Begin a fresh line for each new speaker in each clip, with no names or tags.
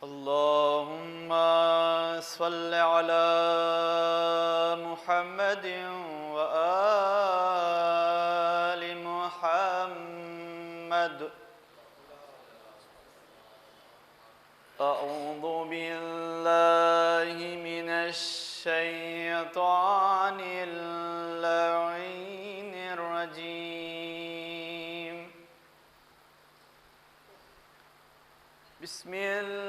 اللهم صل على محمد وآل محمد. أعوذ بالله من الشيطان اللعين الرجيم. بسم الله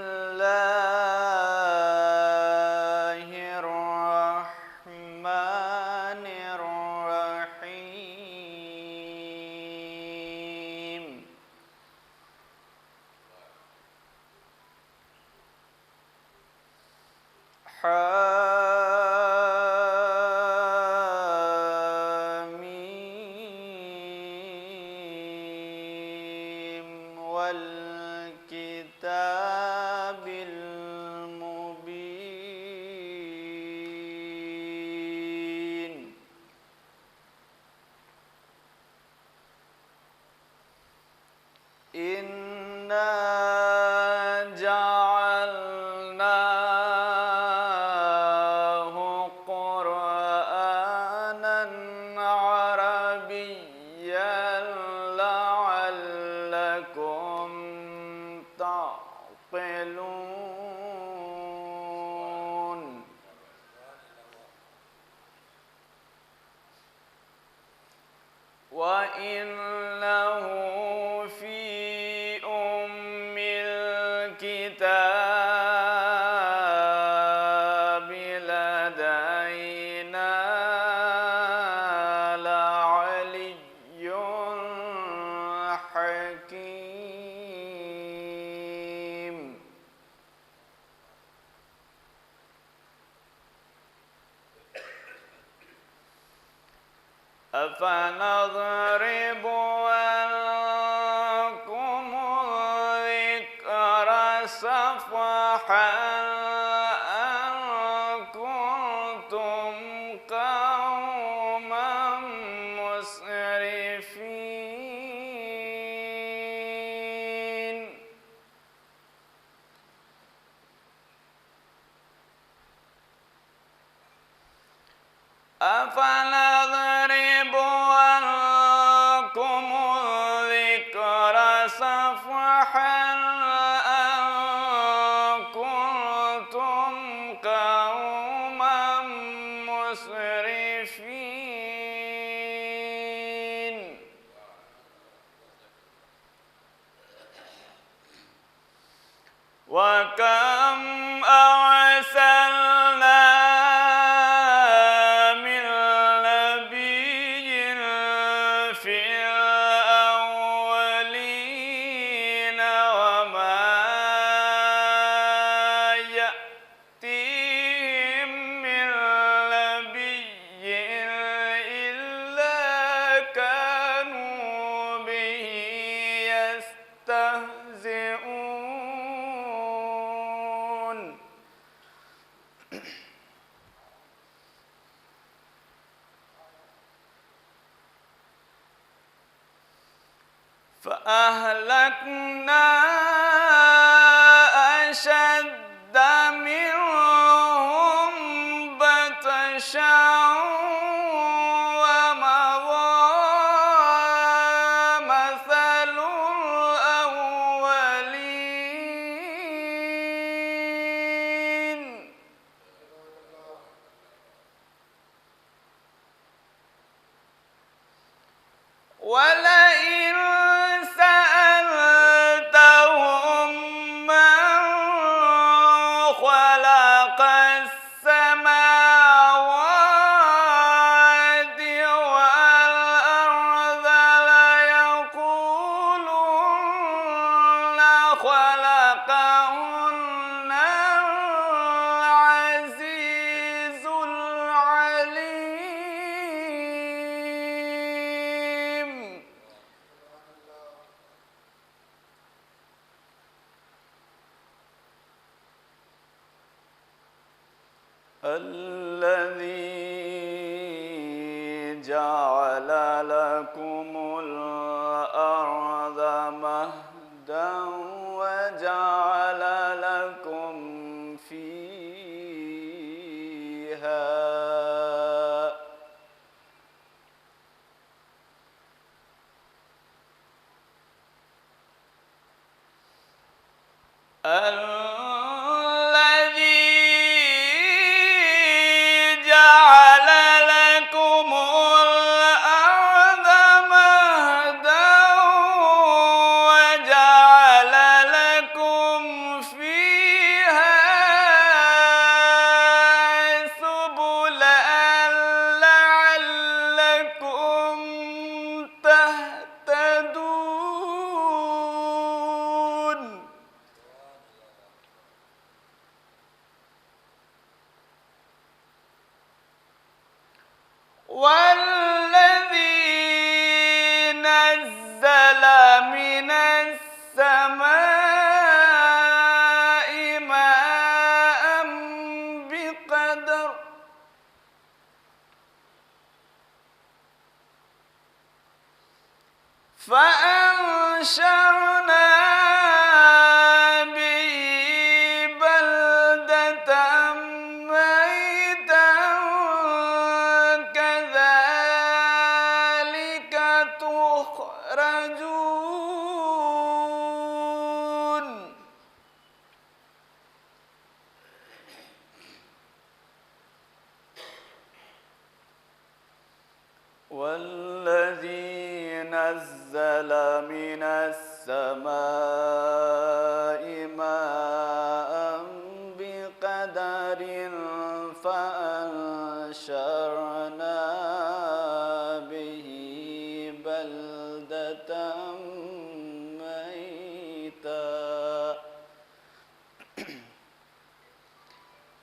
الرحمن الرحيم. حميم والكتاب المبين. إنا جعلناه قرآنا عربيا لعلكم تعقلون. وإنه في أم الكتاب لدينا لعلي حكيم. أفنضرب عنكم الذكر صفحا أن كنتم قوما مسرفين. أفنضرب عنكم الذكر صفحا أن كنتم قوما مسرفين. وكم أرسلنا من نبي في الأولين وما يأتيهم من نبي إلا كانوا به يستهزئون. فأهلكنا أشد منهم بطشا ومضى مثل الأولين. ولئن سألتهم من خلق السماوات والأرض ليقولن خلقهن العزيز العليم. الذي جعل لكم الأرض مهدا وجعل لكم الذي جعل لكم الأرض مهدا وجعل لكم فيها سبلا لعلكم تهتدون. والذي نزل من السماء ماء بقدر فأنشرنا به بلدة ميتا كذلك تخرجون. والذي نزل من السماء ماء بقدر فأنشرنا به بلدة ميتا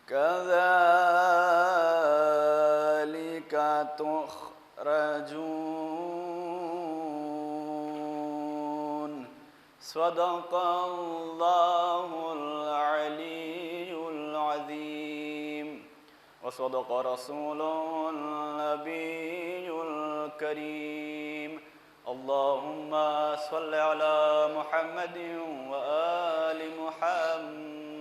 كذلك تخرجون. صدق الله العلي العظيم وصدق رسوله النبي الكريم. اللهم صل على محمد وآل محمد.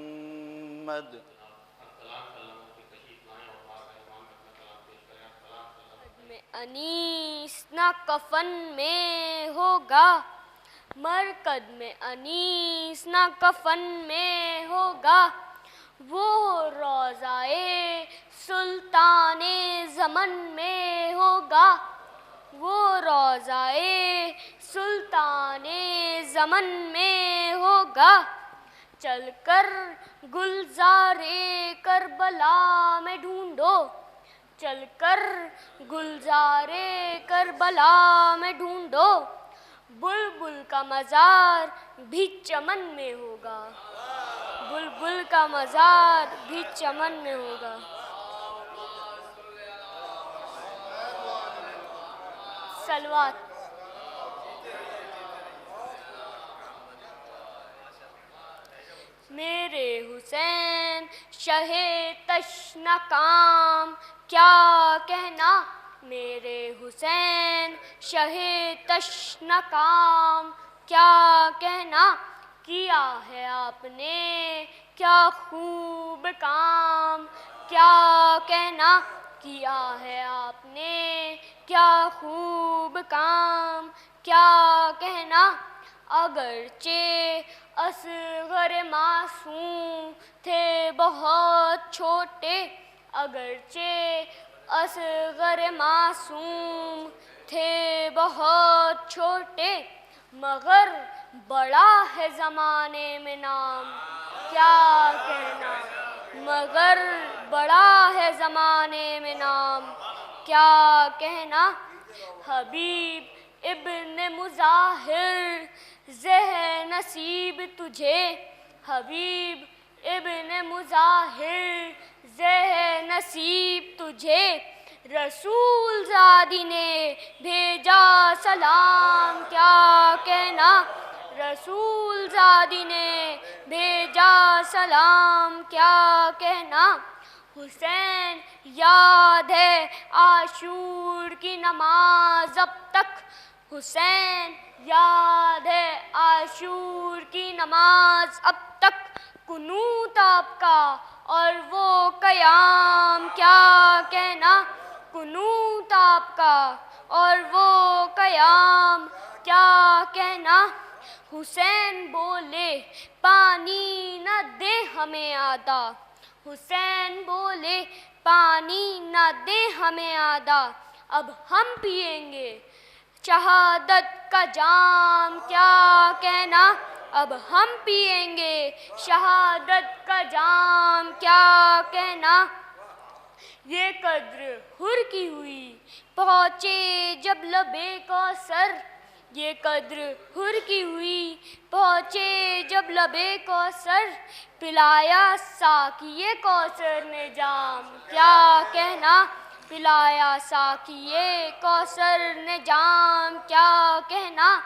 انیس نہ کفن میں ہوگا، مرکد میں انیس نہ کفن میں ہوگا، وہ روضائے سلطان زمن میں ہوگا، وہ روضائے سلطان زمن میں ہوگا. چل کر گلزار کربلا میں ڈھونڈو، چل کر گلزار کربلا میں ڈھونڈو، بلبل کا مزار بھی چمن میں ہوگا، بلبل کا مزار بھی چمن میں ہوگا. صلوات. میرے حسین شہ تشنہ کام کیا کہنا، میرے حسین شہ تشنہ کام کیا کہنا، کیا ہے آپ نے کیا خوب کام کیا کہنا، کیا ہے آپ نے کیا خوب کام کیا کہنا. اگرچہ اصغر معصوم تھے بہت چھوٹے، اگرچہ اصغر معصوم تھے بہت چھوٹے، مگر بڑا ہے زمانے میں نام کیا کہنا، مگر بڑا ہے زمانے میں نام کیا کہنا. حبیب ابن مظاہر زہ نصیب تجھے، حبیب ابن مظاہر زہ نصیب تجھے، رسول زادی نے بھیجا سلام کیا کہنا، رسول زادی نے بھیجا سلام کیا کہنا. حسین یاد ہے عاشور کی نماز اب تک، حسین یاد ہے عاشور کی نماز اب تک، قنوت آپ کا اور وہ قیام کیا کہنا، قنوت آپ کا اور وہ قیام کیا کہنا. حسین بولے پانی نہ دے ہمیں آدھا، حسین بولے پانی نہ دے ہمیں آدھا، اب ہم پئیں گے شہادت کا جام، کیا کہنا اب ہم پئیں گے شہادت کا جام، کیا کہنا۔ یہ قدر حر کی ہوئی پہنچے جب لبے کوثر، یہ قدر حر کی ہوئی پہنچے جب لبے کوثر، پلایا ساقیِ کوثر نے جام، کیا کہنا پلایا ساقیِ کوثر نے جام، کیا کہنا۔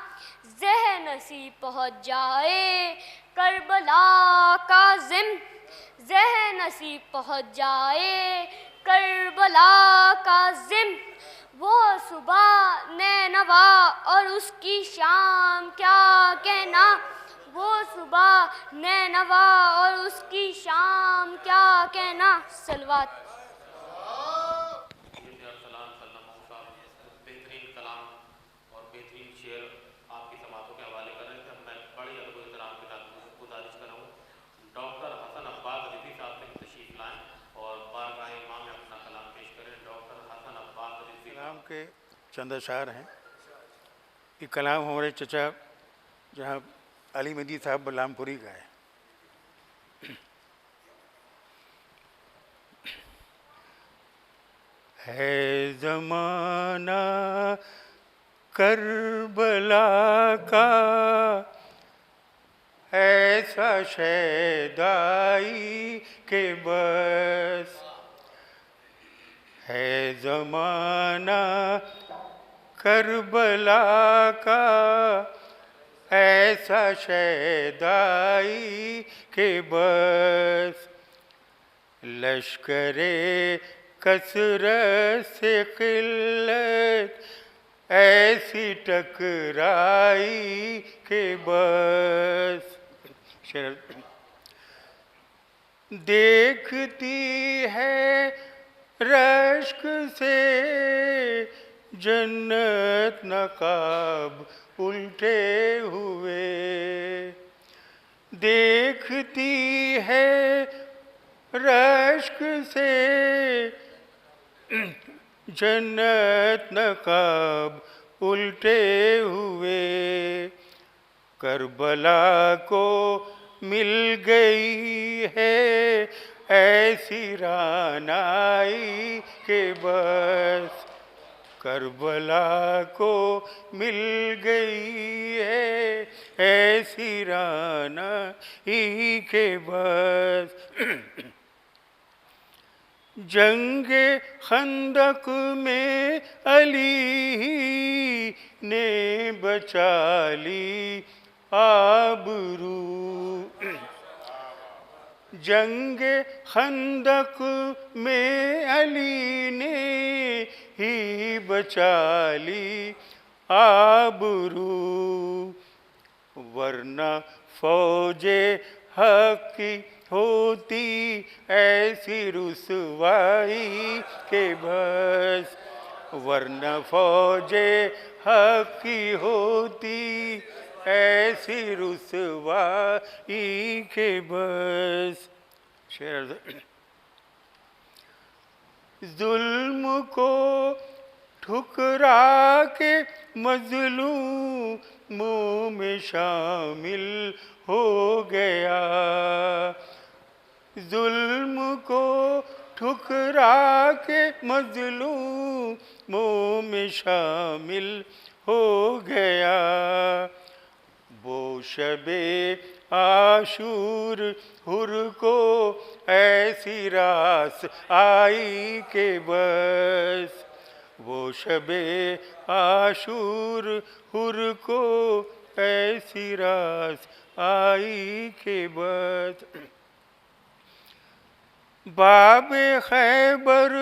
زہ نصیب پہنچ جائے کربلا کاظم، زہ نصیب پہنچ جائے کربلا کاظم، وہ صبح نینوا اور اس کی شام، کیا کہنا وہ صبح نینوا اور اس کی شام، کیا کہنا۔ صلوات۔
بہترین کلام اور بہترین شعر آپ کی سماعتوں کے حوالے کر رہے تھے۔ میں بڑی ادب و احترام کے ساتھ گزارش کر رہا ہوں ڈاکٹر حسن عباس رضوی صاحب سے تشریف لائیں اور بارگاہ امام میں اپنا کلام پیش کریں۔ ڈاکٹر حسن عباس رضوی
کلام کے چند اشعار ہیں۔ یہ کلام ہمارے چچا جہاں علی مہدی صاحب بلرام پوری کا ہے۔ ہے زمانہ کربلا کا ایسا شیدائی کہ بس، ہے زمانہ کربلا کا ایسا شیدائی کہ بس، لشکر کثرت سے قلت ایسی ٹکرائی کہ بس، دیکھتی ہے رشک سے جنت نقاب الٹے ہوئے، دیکھتی ہے رشک سے جنت نقاب الٹے ہوئے، کربلا کو مل گئی ہے ایسی رانائی کہ بس، کربلا کو مل گئی ہے ایسی رانائی کہ بس، جنگ خندق میں علی نے بچا لی آبرو، جنگ خندق میں علی نے ہی بچا لی آبرو، ورنہ فوج حق کی ہوتی ایسی رسوائی کہ بس، ورنہ فوج حق کی ہوتی ایسی رسوائی کہ بس، ظلم کو ٹھکرا کے مظلوموں میں شامل ہو گیا، ظلم کو ٹھکرا کے مظلوموں میں شامل ہو گیا، وہ شب عاشور حر کو ایسی راس آئی کہ بس، وہ شب عاشور حر کو ایسی راس آئی کہ بس، باب خیبر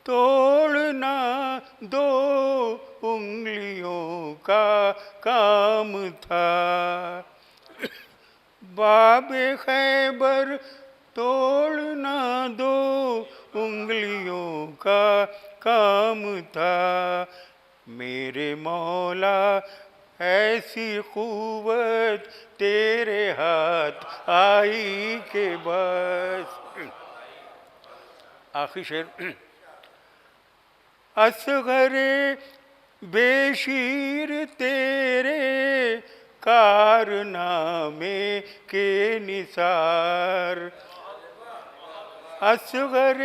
توڑنا دو انگلیوں کا کام تھا، باب خیبر توڑنا دو انگلیوں کا کام تھا، میرے مولا ایسی قوت تیرے ہاتھ آئی کہ بس. آخری شعر. اصغر بے شیر تیرے کارنامے کے نثار. اصغر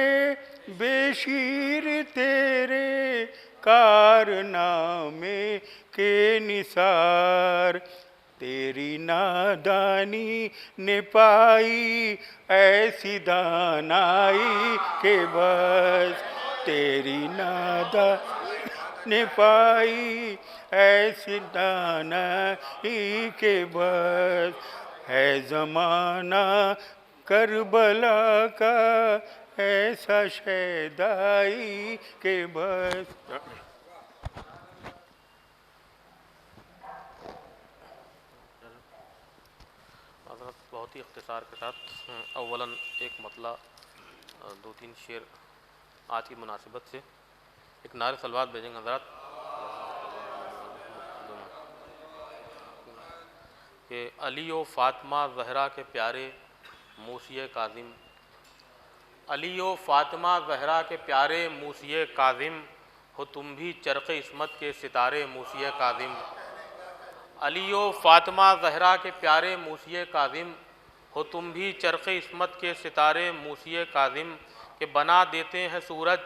بے شیر تیرے کارنامے کے نثار. تیری نادانی نے پائی ایسی دانائی کہ بس. تیری نادانی نے پائی ایسی دانائی کہ بس. ہے زمانہ کربلا کا ایسا شیدائی کہ بس.
حضرت بہت ہی اختصار کے ساتھ اولاً ایک مطلع 2-3 شعر آج کی مناسبت سے ایک نعرہ صلوات بھیجیں گے حضرات کہ علی و فاطمہ زہرا کے پیارے موسی کاظم. علی و فاطمہ زہرا کے پیارے موسی کاظم ہو تم بھی چرخ عصمت کے ستارے موسی کاظم. علی و فاطمہ زہرا کے پیارے موسی کاظم ہو تم بھی چرخ عصمت کے ستارے موسی کاظم. کہ بنا دیتے ہیں سورج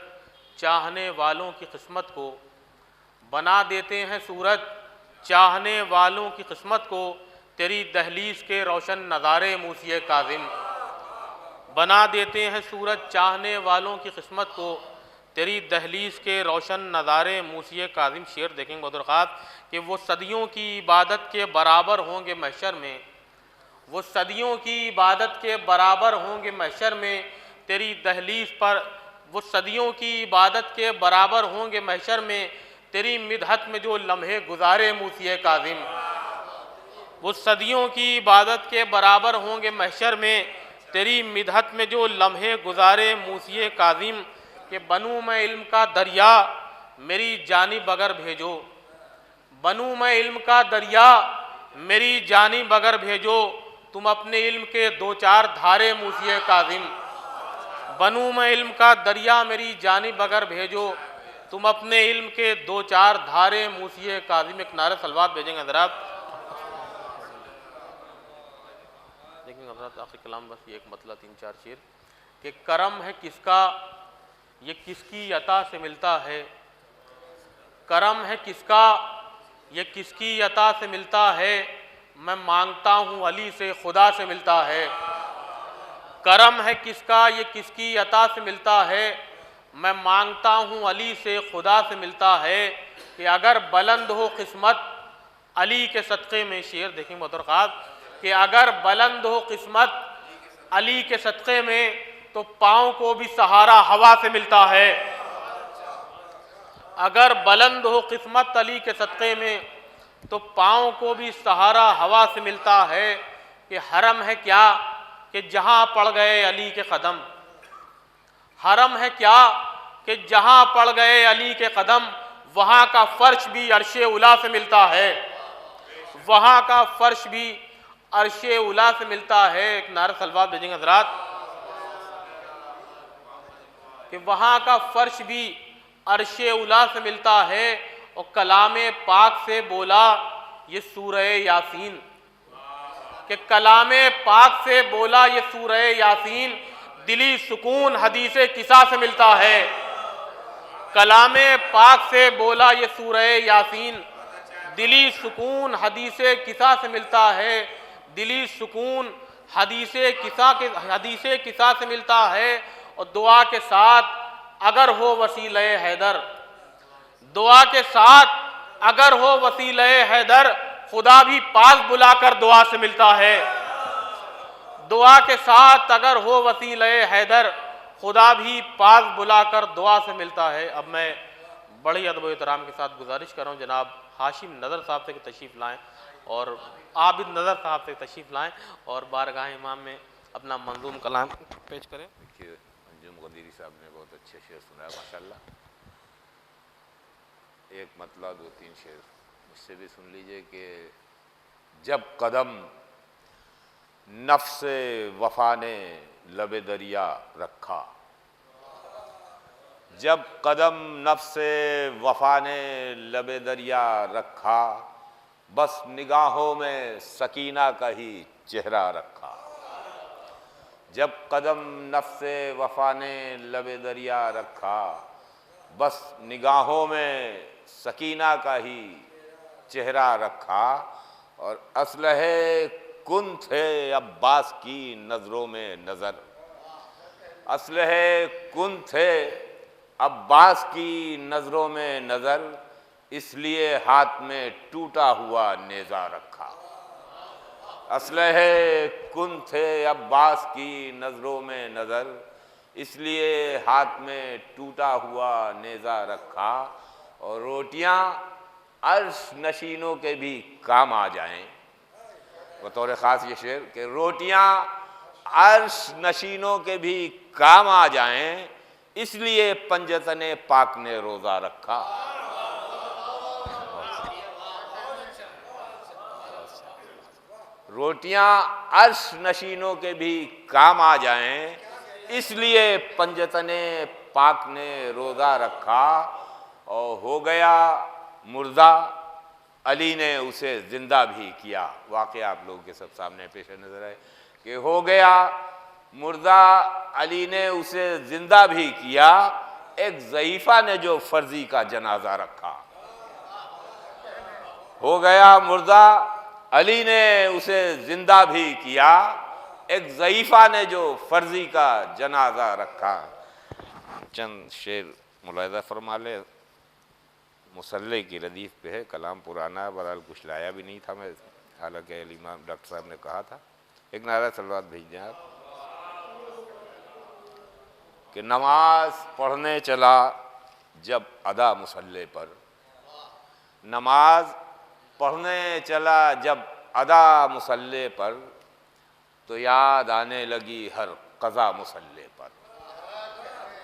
چاہنے والوں کی قسمت کو. بنا دیتے ہیں سورج چاہنے والوں کی قسمت کو تیری دہلیز کے روشن نظارے موسی کاظم. بنا دیتے ہیں سورج چاہنے والوں کی قسمت کو تیری دہلیز کے روشن نظارے موسی کاظم. شعر دیکھیں گے بدرخواست کہ وہ صدیوں کی عبادت کے برابر ہوں گے محشر میں. وہ صدیوں کی عبادت کے برابر ہوں گے محشر میں تیری دہلیز پر. وہ صدیوں کی عبادت کے برابر ہوں گے محشر میں تیری مدحت میں جو لمحے گزارے موسی کاظم. وہ صدیوں کی عبادت کے برابر ہوں گے محشر میں تیری مدحت میں جو لمحے گزارے موسی کاظم. کہ بنوں میں علم کا دریا میری جانب اگر بھیجو. بنوں میں علم کا دریا میری جانب اگر بھیجو تم اپنے علم کے 2-4 دھارے موسی کاظم. بنوں میں علم کا دریا میری جانب اگر بھیجو تم اپنے علم کے 2-4 دھارے موسی کاظم. ایک نعرہ صلوات بھیجیں گے حضرات. لیکن حضرات آخری کلام بس یہ ایک مطلع 3-4 شعر کہ کرم ہے کس کا یہ کس کی عطا سے ملتا ہے. کرم ہے کس کا یہ کس کی عطا سے ملتا ہے میں مانگتا ہوں علی سے خدا سے ملتا ہے. کرم ہے کس کا یہ کس کی عطا سے ملتا ہے میں مانگتا ہوں علی سے خدا سے ملتا ہے. کہ اگر بلند ہو قسمت علی کے صدقے میں. شعر دیکھیں بدرخواست کہ اگر بلند ہو قسمت علی کے صدقے میں تو پاؤں کو بھی سہارا ہوا سے ملتا ہے. اگر بلند ہو قسمت علی کے صدقے میں تو پاؤں کو بھی سہارا ہوا سے ملتا ہے. کہ حرم ہے کیا کہ جہاں پڑ گئے علی کے قدم. حرم ہے کیا کہ جہاں پڑ گئے علی کے قدم وہاں کا فرش بھی عرش اولی سے ملتا ہے. وہاں کا فرش بھی عرش اولی سے ملتا ہے. ایک نعرہ صلوات بھیجیں گے حضرات کہ وہاں کا فرش بھی عرش اولی سے ملتا ہے. اور کلام پاک سے بولا یہ سورہ یاسین. کہ کلام پاک سے بولا یہ سورہ یاسین دلی سکون حدیث کسا سے ملتا ہے. کلام پاک سے بولا یہ سورہ یاسین دلی سکون حدیث کسا سے ملتا ہے. دلی سکون حدیث کسا سے ملتا ہے. اور دعا کے ساتھ اگر ہو وسیلہ حیدر. دعا کے ساتھ اگر ہو وسیلہ حیدر خدا بھی پاس بلا کر دعا سے ملتا ہے. دعا کے ساتھ اگر ہو وسیلہ حیدر خدا بھی پاس بلا کر دعا سے ملتا ہے. اب میں بڑی ادب و احترام کے ساتھ گزارش کر رہا ہوں جناب ہاشم نظر صاحب سے کہ تشریف لائیں اور عابد نظر صاحب سے تشریف لائیں اور بارگاہ امام میں اپنا منظوم کلام پیش کریں.
دیکھیے انجم قدیری صاحب نے بہت اچھے شعر سنایا ماشاءاللہ. ایک مطلع 2-3 شعر مجھ سے بھی سن لیجئے کہ جب قدم نفس وفا نے لب دریا رکھا، جب قدم نفس وفا نے لب دریا رکھا، بس نگاہوں میں سکینہ کا ہی چہرہ رکھا۔ جب قدم نفس وفا نے لب دریا رکھا، بس نگاہوں میں سکینہ کا ہی چہرہ رکھا، اور اسلحے کن تھے عباس کی نظروں میں نظر، اسلحے کن تھے عباس کی نظروں میں نظر، اس لیے ہاتھ میں ٹوٹا ہوا نیزہ رکھا۔ اسلحے کن تھے عباس کی نظروں میں نظر، اس لیے ہاتھ میں ٹوٹا ہوا نیزہ رکھا، اور روٹیاں عرش نشینوں کے بھی کام آ جائیں۔ بطور خاص یہ شعر کہ روٹیاں عرش نشینوں کے بھی کام آ جائیں، اس لیے پنجتن پاک نے روزہ رکھا۔ روٹیاں عرش نشینوں کے بھی کام آ جائیں، اس لیے پنجتن پاک نے روزہ رکھا، اور ہو گیا مردہ علی نے اسے زندہ بھی کیا۔ واقعہ آپ لوگوں کے سب سامنے پیش نظر ہے کہ ہو گیا مردہ علی نے اسے زندہ بھی کیا، ایک ضعیفہ نے جو فرضی کا جنازہ رکھا۔ ہو گیا مردہ علی نے اسے زندہ بھی کیا، ایک ضعیفہ نے جو فرضی کا جنازہ رکھا۔ چند شعر ملاحظہ فرما لے، مصلح کی ردیف پہ ہے، کلام پرانا ہے، بہرحال کچھ لایا بھی نہیں تھا میں، حالانکہ امام ڈاکٹر صاحب نے کہا تھا۔ ایک نعرہ صلوات بھیج دیں آپ کہ نماز پڑھنے چلا جب ادا مصلح پر، نماز پڑھنے چلا جب ادا مصلح پر، تو یاد آنے لگی ہر قضا مصلح پر۔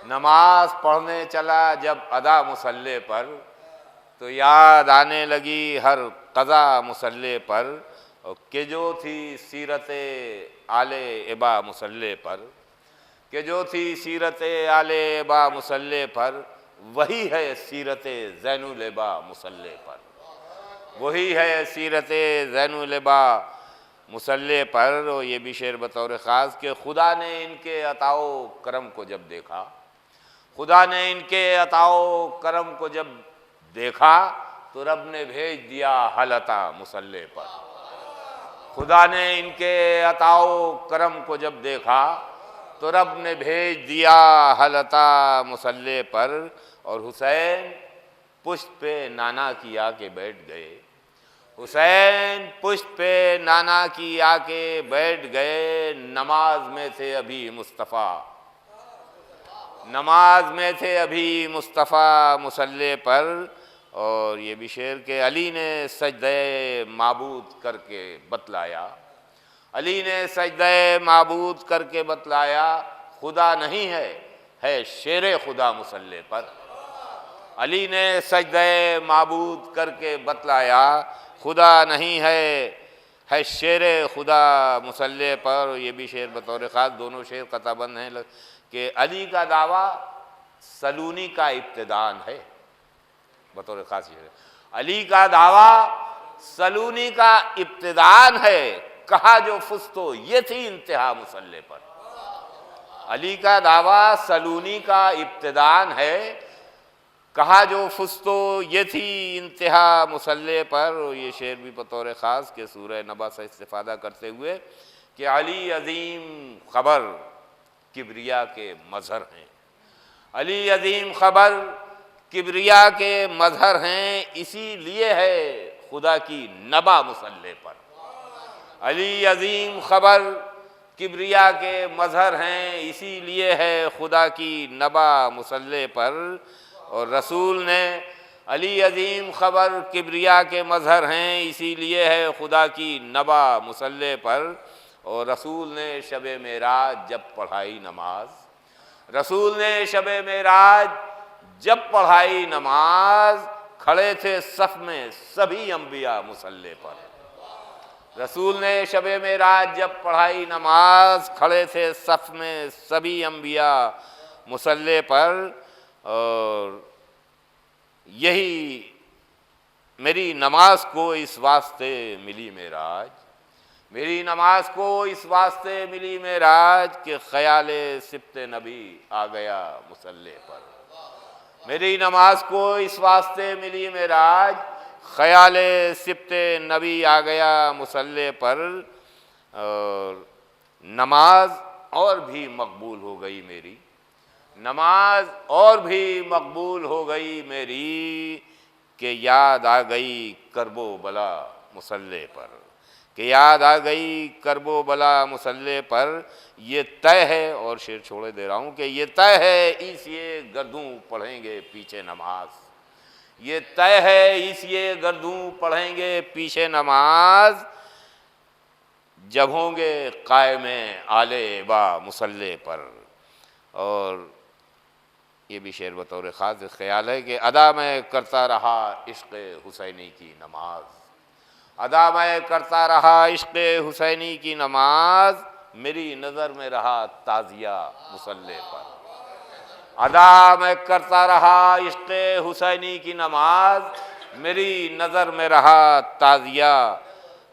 نماز پڑھنے چلا جب ادا مصلح پر، تو یاد آنے لگی ہر قضا مصلح پر، کہ جو تھی سیرت آل ابا مصلح پر، کہ جو تھی سیرت آل ابا مصلح پر، وہی ہے سیرت زین الابا مصلح پر، وہی ہے سیرت زین الابا مصلح پر۔ اور یہ بھی شعر بطور خاص کہ خدا نے ان کے عطا و کرم کو جب دیکھا، خدا نے ان کے عطا و کرم کو جب دیکھا، تو رب نے بھیج دیا حلتا مصلح پر۔ خدا نے ان کے عطا و کرم کو جب دیکھا، تو رب نے بھیج دیا حلتا مصلح پر۔ اور حسین پشت پہ نانا کی آ کے بیٹھ گئے، حسین پشت پہ نانا کی آ کے بیٹھ گئے، نماز میں تھے ابھی مصطفیٰ، نماز میں تھے ابھی مصطفیٰ مصلح پر۔ اور یہ بھی شعر کہ علی نے سجدہ معبود کر کے بتلایا، علی نے سجدہ معبود کر کے بتلایا، خدا نہیں ہے، ہے شیر خدا مصلح پر۔ علی نے سجدہ معبود کر کے بتلایا، خدا نہیں ہے شیر خدا مصلح پر۔ یہ بھی شعر بطور خاص، دونوں شعر قطع بند ہیں کہ علی کا دعویٰ سلونی کا ابتدان ہے، بطور خاص یہ ہے علی کا دعویٰ سلونی کا ابتدان ہے، کہا جو فستو یہ تھی انتہا مصلح پر۔ علی کا دعویٰ سلونی کا ابتدان ہے، کہا جو فستو یہ تھی انتہا مصلح پر۔ اور یہ شعر بھی بطور خاص کہ سورہ نبا سے استفادہ کرتے ہوئے کہ علی عظیم خبر کبریا کے مظہر ہیں، علی عظیم خبر کبریا کے مظہر ہیں، اسی لیے ہے خدا کی نبا مصلح پر۔ علی عظیم خبر کبریا کے مظہر ہیں، اسی لیے ہے خدا کی نبا مصلح پر۔ اور رسول نے علی عظیم خبر کبریا کے مظہر ہیں، اسی لیے ہے خدا کی نبا مصلح پر۔ اور رسول نے شب معراج جب پڑھائی نماز، رسول نے شب معراج جب پڑھائی نماز، کھڑے تھے صف میں سبھی انبیاء مصلی پر۔ رسول نے شب معراج جب پڑھائی نماز، کھڑے تھے صف میں سبھی انبیاء مصلی پر، اور یہی میری نماز کو اس واسطے ملی معراج، میری نماز کو اس واسطے ملی معراج کہ خیال سبط نبی آ گیا مصلی پر۔ میری نماز کو اس واسطے ملی معراج، خیال سبط نبی آ گیا مصلی پر، اور نماز اور بھی مقبول ہو گئی میری، نماز اور بھی مقبول ہو گئی میری، کہ یاد آ گئی کرب و بلا مصلی پر، کہ یاد آ گئی کرب و بلا مصلی پر۔ یہ طے ہے، اور شعر چھوڑے دے رہا ہوں، کہ یہ طے ہے عیسیٰ گردوں پڑھیں گے پیچھے نماز، یہ طے ہے عیسیٰ گردوں پڑھیں گے پیچھے نماز، جب ہوں گے قائم آل ابا مصلی پر۔ اور یہ بھی شعر بطور خاص خیال ہے کہ ادا میں کرتا رہا عشق حسینی کی نماز، ادا میں کرتا رہا عشق حسینی کی نماز، میری نظر میں رہا تعزیہ مصلی پر۔ ادا میں کرتا رہا عشق حسینی کی نماز، میری نظر میں رہا تعزیہ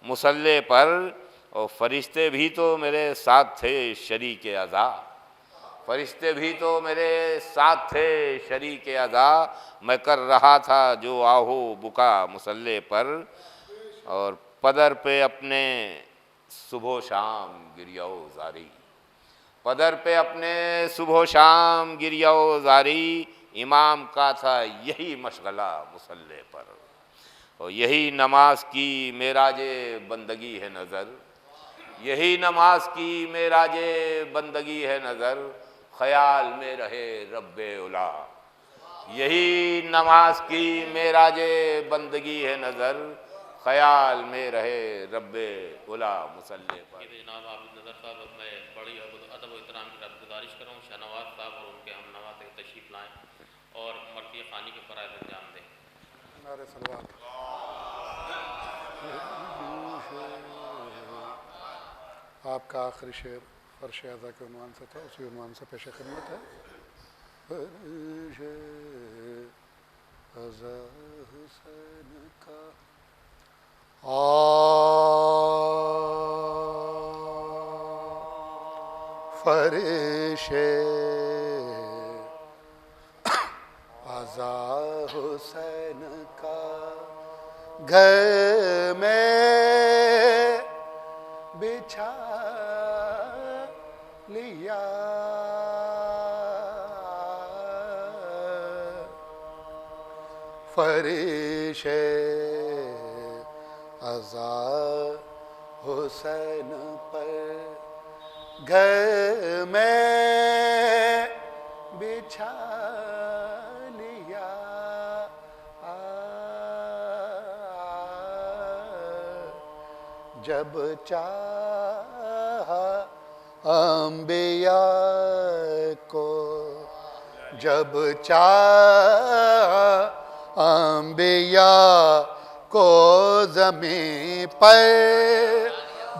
مصلی پر، اور فرشتے بھی تو میرے ساتھ تھے شریک عزا، فرشتے بھی تو میرے ساتھ تھے شریک عزا، میں کر رہا تھا جو آہو بکا مصلی پر، اور پدر پہ اپنے صبح و شام گریہ و زاری، پدر پہ اپنے صبح و شام گریہ و زاری، امام کا تھا یہی مشغلہ مصلی پر، اور یہی نماز کی معراج بندگی ہے نظر، یہی نماز کی معراج بندگی ہے نظر، خیال میں رہے رب اولا، یہی نماز کی معراج بندگی ہے نظر، خیال میں رہے رب اولا مصلی پر۔
جناب عابد نظر صاحب، اب میں بڑی ادب و احترام کی گزارش کروں شاہ نواز صاحب اور ان کے ہم نوا تشریف لائیں اور مرثیہ خوانی کے فرائض انجام دیں۔
نعرہ صلوات۔ آپ کا آخری شعر فرش اعضا کے عنوان سے تھا، اسی عنوان سے پیش خدمت ہے۔ فرش اعضا حسین کا فرش اعضا حسین کا گھر میں بچھا لیا، فرش اعضا حسین پر گھر میں بچھا لیا، جب چاہا انبیاء کو، جب چاہا انبیاء کو زمین پر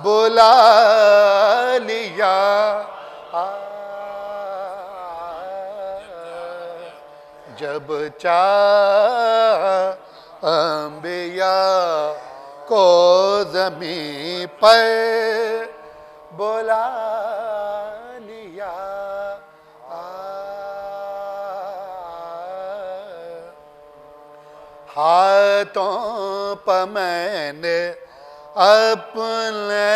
بلا لیا، جب چاہا انبیاء کو زمین پر بلا لیا، ہاتھوں پہ میں نے اپنے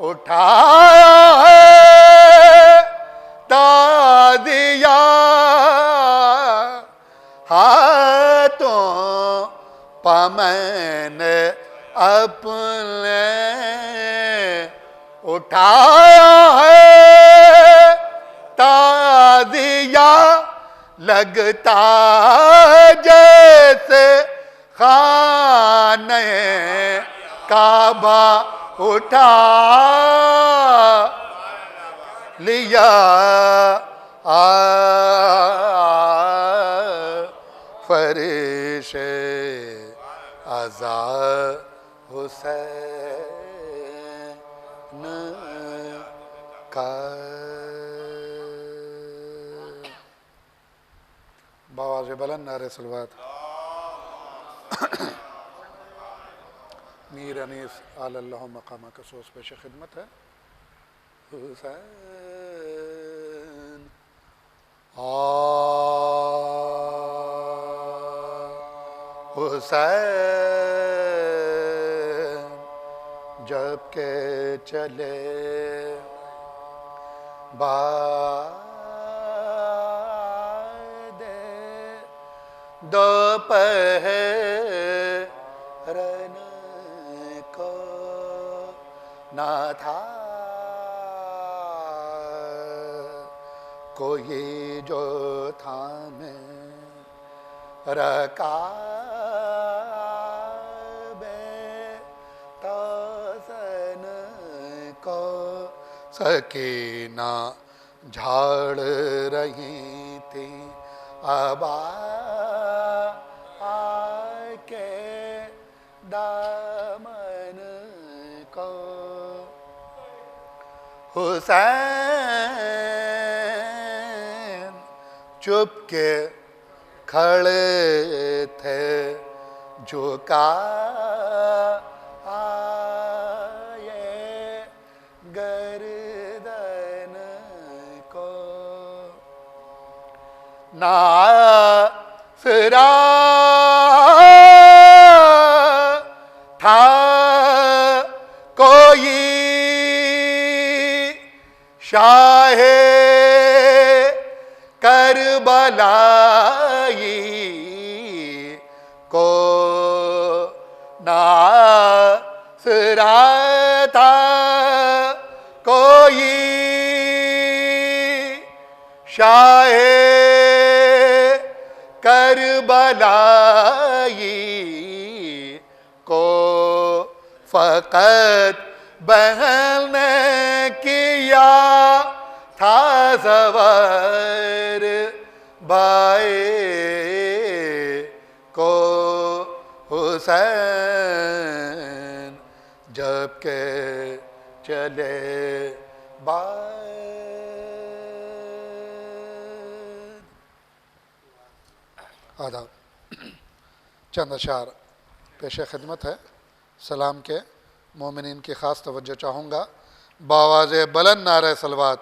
اٹھایا ہے تعزیہ، ہاتھوں پہ میں نے اپنے اٹھایا ہے تعزیہ، لگتا جیسے خانہ کعبہ اٹھا لیا، فر
حسین کا بآواز بلند نعرہ صلوات میر انیس آل اللہ مقامہ کا سوس پیش خدمت ہے حسین حسین جب کہ چلے بعد دوپہر کو نہ تھا کوئی جو تھامے رکابے تازن کو سکینہ جھاڑ رہی تھی ابا کے دامن کو حسین چپ کے کھڑے تھے جھکا آئے گردن کو ناصرہ تھا کوئی شاہ کربلائی کو ناصرہ تھا کوئی شاہ کربلائی کو فقط بہن نے کیا تھا زور بھائی کو حسین جب کہ چلے آداب چند اشعار پیش خدمت ہے سلام کے مومنین کی خاص توجہ چاہوں گا بآواز بلند نعرہ صلوات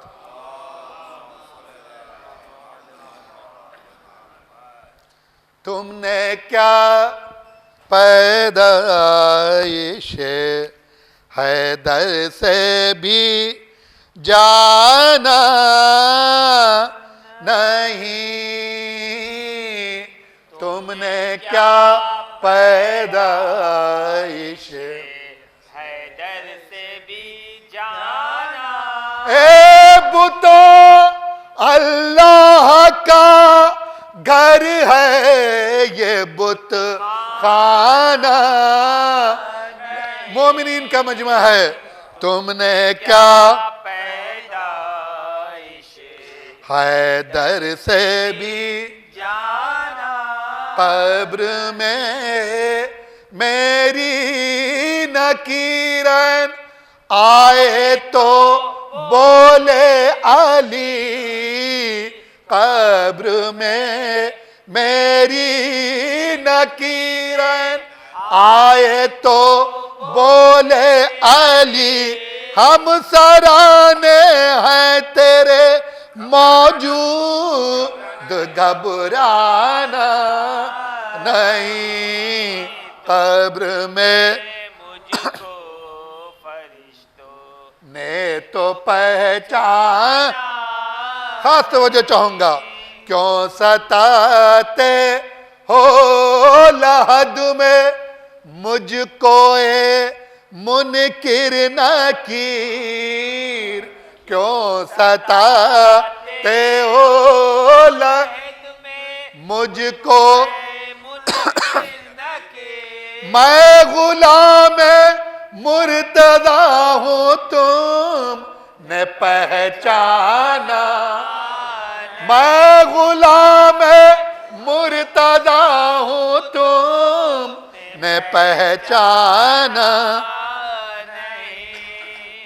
تم نے کیا پیدائش حیدر سے بھی جانا نہیں تم نے کیا پیدائش
حیدر سے بھی جانا
اے بتو اللہ کا گھر ہے یہ بت خانہ مومنین کا مجمع ہے تم نے کیا
پیدائش
حیدر سے بھی
جانا
قبر میں میری نکیرن آئے تو بولے علی قبر میں میری نکیرن آئے تو بولے علی ہم سرانے ہیں تیرے موجود گھبرانا نہیں قبر میں
مجھ کو فرشتوں
نے تو پہچان خاص توجہ چاہوں گا کیوں ستاتے ہو لحد میں مجھ کو منکر نکیر کیوں ستاتے ہو لحد
میں
مجھ کو
منکر نکیر
میں غلام مرتضی ہوں تم نے پہچانا میں غلام مرتضی ہوں تم نے پہچانا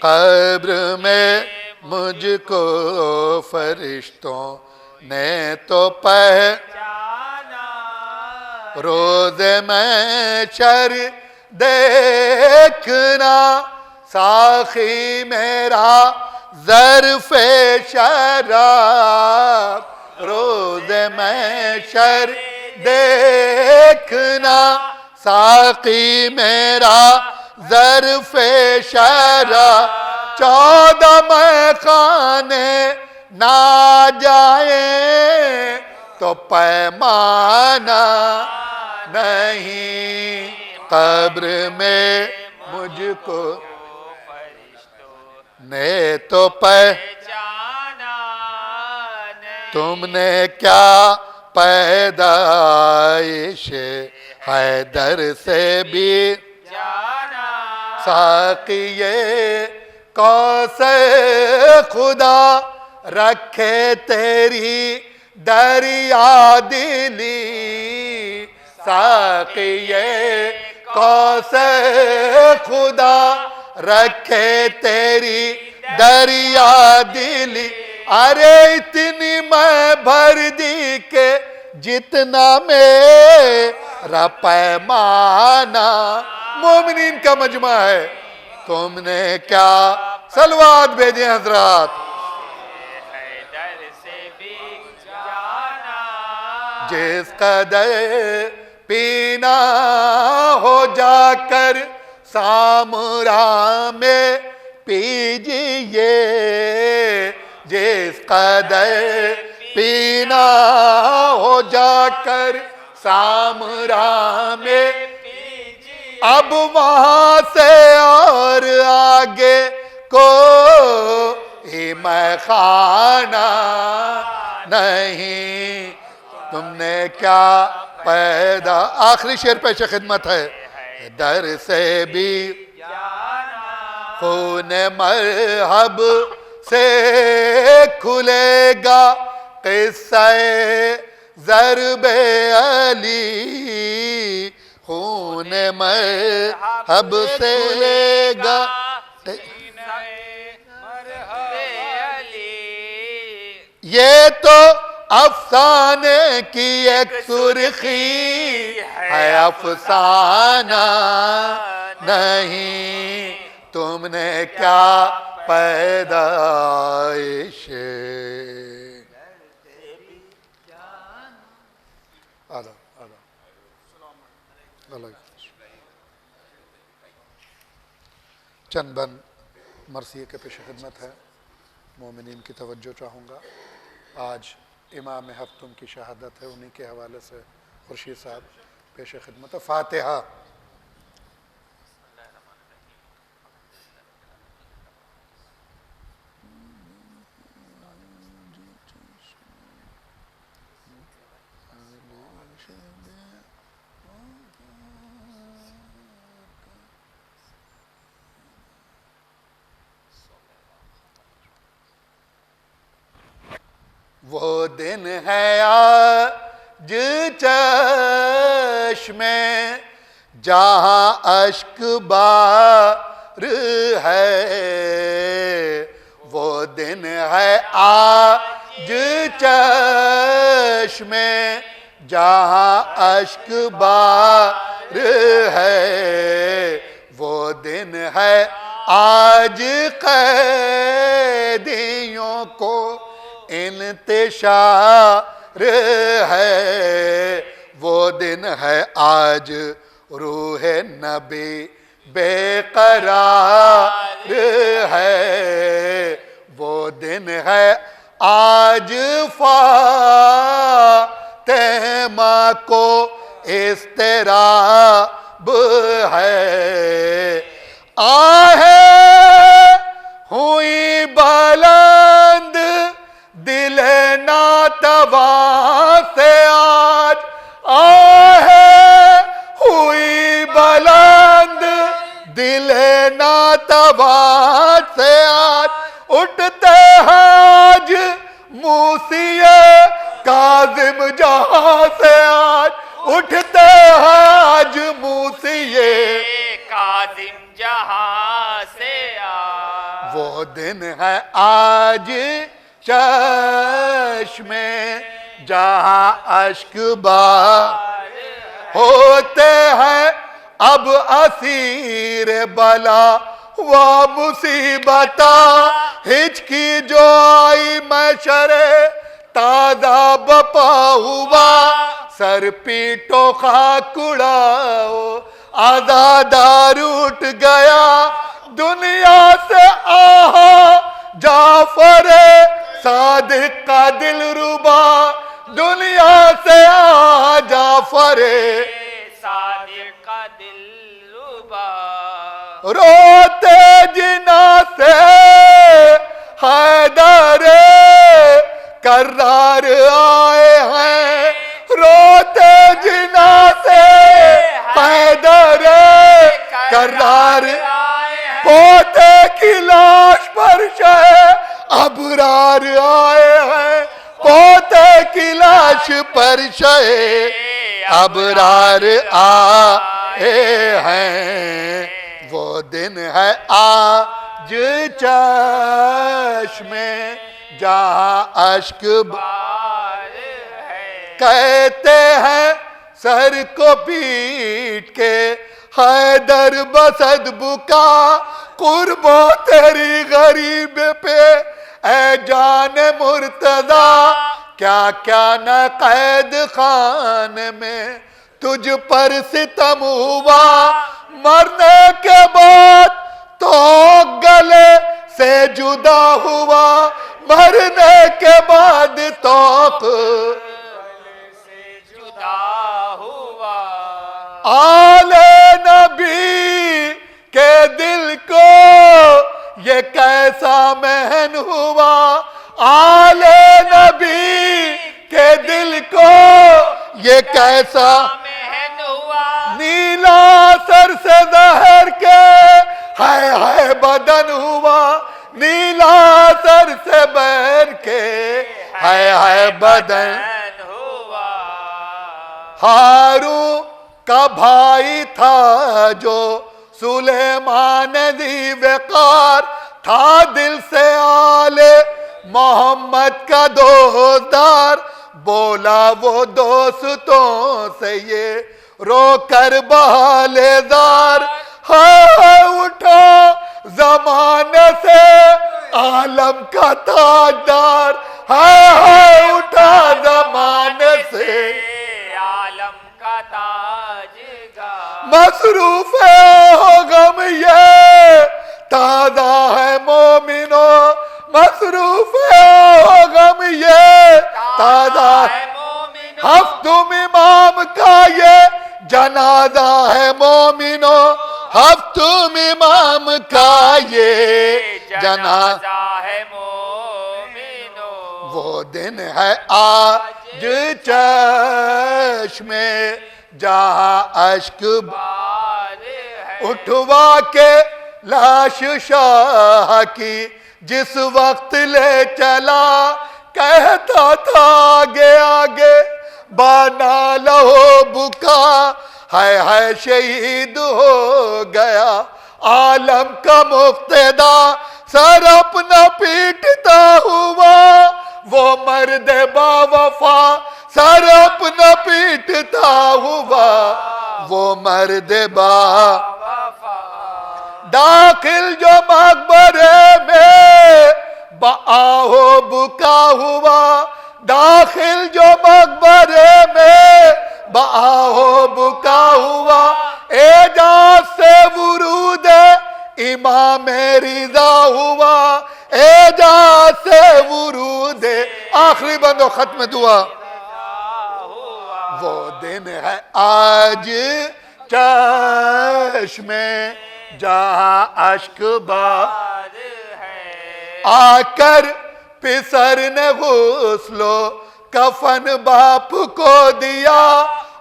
قبر میں مجھ کو فرشتوں نے تو پہچانا روز محشر دیکھنا ساقی میرا ظرف شراب روز محشر دیکھنا ساقی میرا ظرف شراب 14 میخانے نہ جائیں تو پیمانہ نہیں قبر میں مجھ کو نے تو پہچانا تم نے کیا پیدائش حیدر سے بھی جانا ساقی کوثر خدا رکھے تیری دریا دلی ساقی کوثر خدا رکھے تیری دریا دلی ارے اتنی میں بھر دی کہ جتنا میرا پیمانہ مومنین کا مجمع ہے تم نے کیا صلوات بھیجیں حضرات جس قدر پینا ہو جا کر سامرا میں پیجئے جس قدر پینا ہو جا کر سامرا میں اب وہاں سے اور آگے کوئی میخانہ نہیں تم نے کیا پیدا آخری شعر پیش خدمت ہے در سے بھی خون مرحب سے کھلے گا قصہ ضرب علی خون مرحب سے کھلے گا یہ تو افسانے کی ایک سرخی ہے افسانہ نہیں تم نے کیا پیدائش چند بند مرثیے کے پیش خدمت ہے مومنین کی توجہ چاہوں گا آج امام ہفتم کی شہادت ہے انہی کے حوالے سے خورشید صاحب پیش خدمت ہے فاتحہ وہ دن ہے آج چشم جہاں اشک بار ہے وہ دن ہے آج چشم جہاں اشک بار ہے وہ دن ہے آج قیدیوں کو انتشار ہے وہ دن ہے آج روح نبی بے قرار ہے وہ دن ہے آج فاطمہ کو اضطراب ہے ہوئی بلند دل ناتوا سے آج ہوئی بلند دل ناتوا سے آج اٹھتے حاج موسی کاظم جہاں سے آج اٹھتے حاج موسی وہ دن ہے آج چشم جہاں اشک بار ہوتے ہیں اب اسیر بلا و مصیبت ہچکی جو آئی محشر تازہ بپا ہوا سر پیٹو خاک اڑاؤ آزادار اٹھ گیا دنیا سے آہا جعفر صادق کا دل ربا دنیا سے آہا جعفر
صادق کا دل ربا
روتے جنا سے حیدر کرار آئے ہیں روتے جنا سے حیدر کرار پوتے کی لاش پر شہ ابرار آئے ہیں پوتے کی لاش پر شہ ابرار آئے ہیں وہ دن ہے آج چشم جہاں اشک بار ہے کہتے ہیں سر کو پیٹ کے حیدر بسد بکا قربو تیری غریب پہ اے جان مرتضی کیا کیا نہ قید خان میں تجھ پر ستم ہوا مرنے کے بعد تو گلے سے جدا ہوا مرنے کے بعد توق
سے جدا ہوا
آل نبی کے دل کو یہ کیسا محن ہوا آل نبی کے دل کو یہ کیسا
محن ہوا
نیلا سر سے زہر کے ہائے بدن ہوا نیلا سر سے بہر کے ہائے بدن
ہوا
ہارون کا بھائی تھا جو سلیمان ذی وقار تھا دل سے آل محمد کا دوستدار بولا وہ دوستوں سے یہ رو کر بحالِ زار ہائے اٹھا زمانے سے عالم کا تاجدار ہائے اٹھا زمانے سے
عالم کا تاجدار
مصروف ہو غم یہ تازہ ہے مومنو مصروف ہو غم یہ تازہ ہے ہفتم امام کا یہ جنازہ ہے مومنو ہفتم امام کا یہ جنازہ
ہے مومنو
وہ دن ہے آج چشم جہاں اشک
بار ہے
اٹھوا کے لاش شاہ کی جس وقت لے چلا کہتا تھا آگے آگے بانا لہو بکا ہائے شہید ہو گیا عالم کا مقتدا سر اپنا پیٹتا ہوا وہ مرد با وفا سر اپنا پیٹتا ہوا وہ مرد با داخل جو مقبرے میں بآہو بکا ہوا داخل جو مقبرے میں بآہو بکا ہوا اعجاز سے ورود امام رضا ہوا اعجاز سے ورود آخری بندو ختم دعا وہ دن ہے آج چشم جہاں اشک بار آ کر پسر نے غسل و کفن باپ کو دیا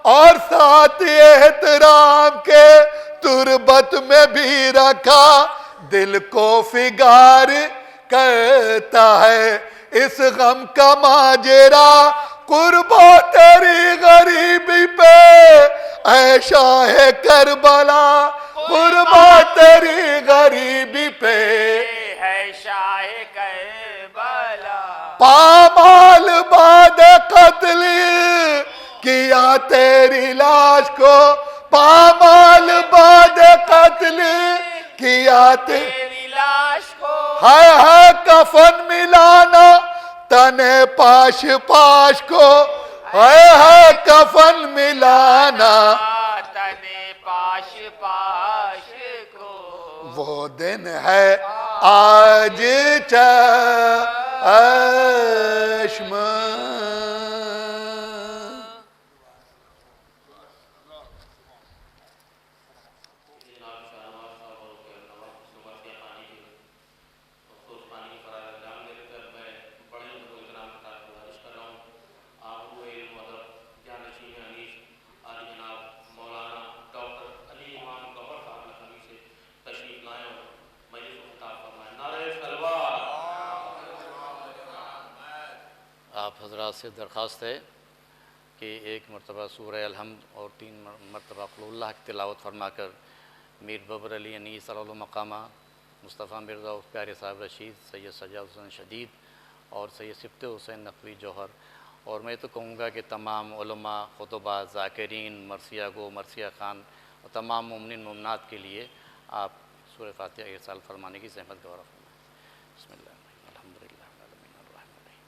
اور ساتھ احترام کے تربت میں بھی رکھا دل کو فگار کرتا ہے اس غم کا ماجرا قربو تیری غریبی پہ اے شاہ کربلا قربو تیری غریبی پہ
ہے کربلا
پامال بعد قتل کیا تیری لاش کو، پامال بعد قتل کیا
تیری لاش کو،
ہے کفن ملانا تن پاش پاش کو، ہے کفن ملانا
تن پاش پاش کو،
وہ دن ہے آج چشم
آپ حضرات سے درخواست ہے کہ ایک مرتبہ سورہ الحمد اور 3 مرتبہ قل اللہ کی تلاوت فرما کر میر ببر علی انیس علیہ مقامہ، مصطفیٰ مرزا عوف پیارے صاحب رشید، سید سجاد حسین شدید اور سید سبت حسین نقوی جوہر، اور میں تو کہوں گا کہ تمام علماء، خطباء، ذاکرین، مرثیہ گو، مرثیہ خان اور تمام مومنین مومنات کے لیے آپ سورہ فاتحہ ارسال فرمانے کی زحمت گوارا فرمائیں۔ بسم اللہ الحمد للہ العالمین الرحمن الرحیم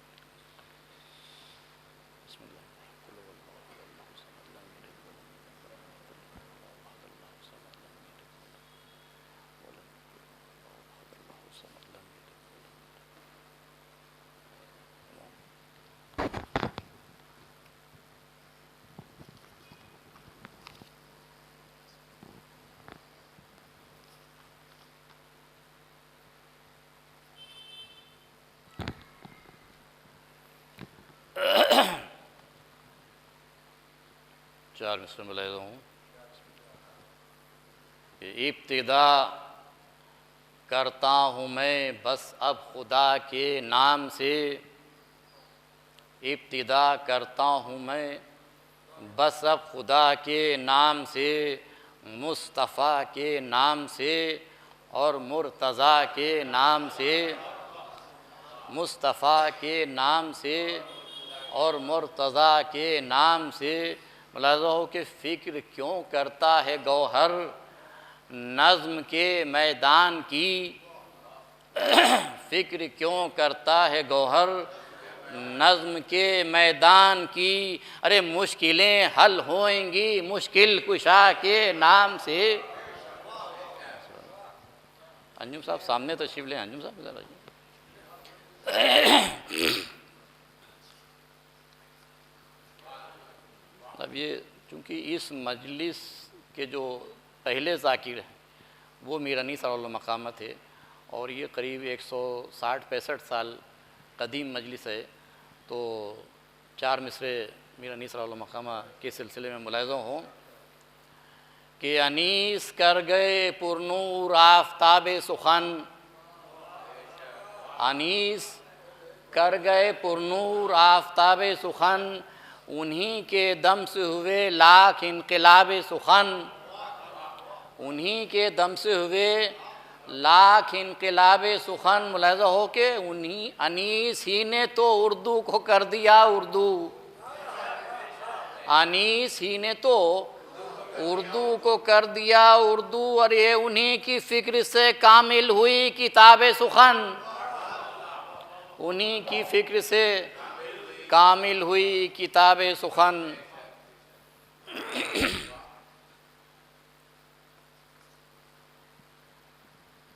بسم اللہ قل هو الله احد الله الصمد لم يلد ولم يولد ولم يكن له كفوا چار مصرع ملاحظہ ہوں کہ ابتدا کرتا ہوں میں بس اب خدا کے نام سے، ابتدا کرتا ہوں میں بس اب خدا کے نام سے، مصطفیٰ کے نام سے اور مرتضیٰ کے نام سے، مصطفیٰ کے نام سے اور مرتضیٰ کے نام سے۔ ملاحظہ ہو کہ فکر کیوں کرتا ہے گوہر نظم کے میدان کی، فکر کیوں کرتا ہے گوہر نظم کے میدان کی، ارے مشکلیں حل ہوئیں گی مشکل کشا کے نام سے۔ انجم صاحب سامنے تشریف لیں، انجم صاحب ذرا جی۔ اب یہ چونکہ اس مجلس کے جو پہلے ذاکر ہیں وہ میر انیس علیہ مقامہ تھے، اور یہ قریب 160-65 سال قدیم مجلس ہے، تو 4 مصرع میر انیس علیہ مقامہ کے سلسلے میں ملاحظہ ہوں کہ انیس کر گئے پرنور آفتاب سخن، انیس کر گئے پرنور آفتاب سخن، انہی کے دم سے ہوئے لاکھ انقلاب سخن، انہی کے دم سے ہوئے لاکھ انقلاب سخن۔ ملاحظہ ہو کہ انہی انیس ہی نے تو اردو کو کر دیا اردو، انیس ہی نے تو اردو کو کر دیا اردو، اور یہ انہی کی فکر سے کامل ہوئی کتاب سخن، انہی کی فکر سے کامل ہوئی کتاب سخن۔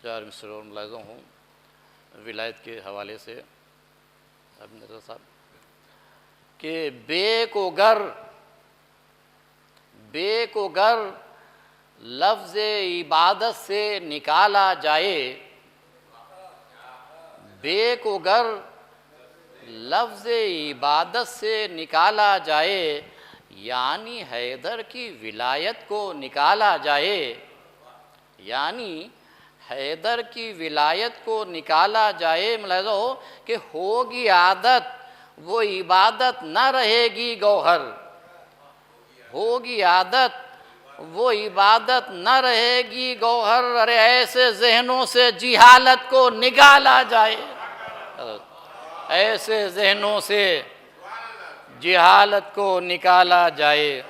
چار مصرع اور ملاحظہ ہوں ولایت کے حوالے سے ابن نظر صاحب کہ بے کو گر لفظ عبادت سے نکالا جائے، بے کو گر لفظ عبادت سے نکالا جائے، یعنی حیدر کی ولایت کو نکالا جائے، یعنی حیدر کی ولایت کو نکالا جائے۔ ملاحظہ ہو کہ ہوگی عادت وہ عبادت نہ رہے گی گوہر، ہوگی عادت وہ عبادت نہ رہے گی گوہر، ارے ایسے ذہنوں سے جہالت کو نکالا جائے۔ ایسے ذہنوں سے جہالت کو نکالا جائے۔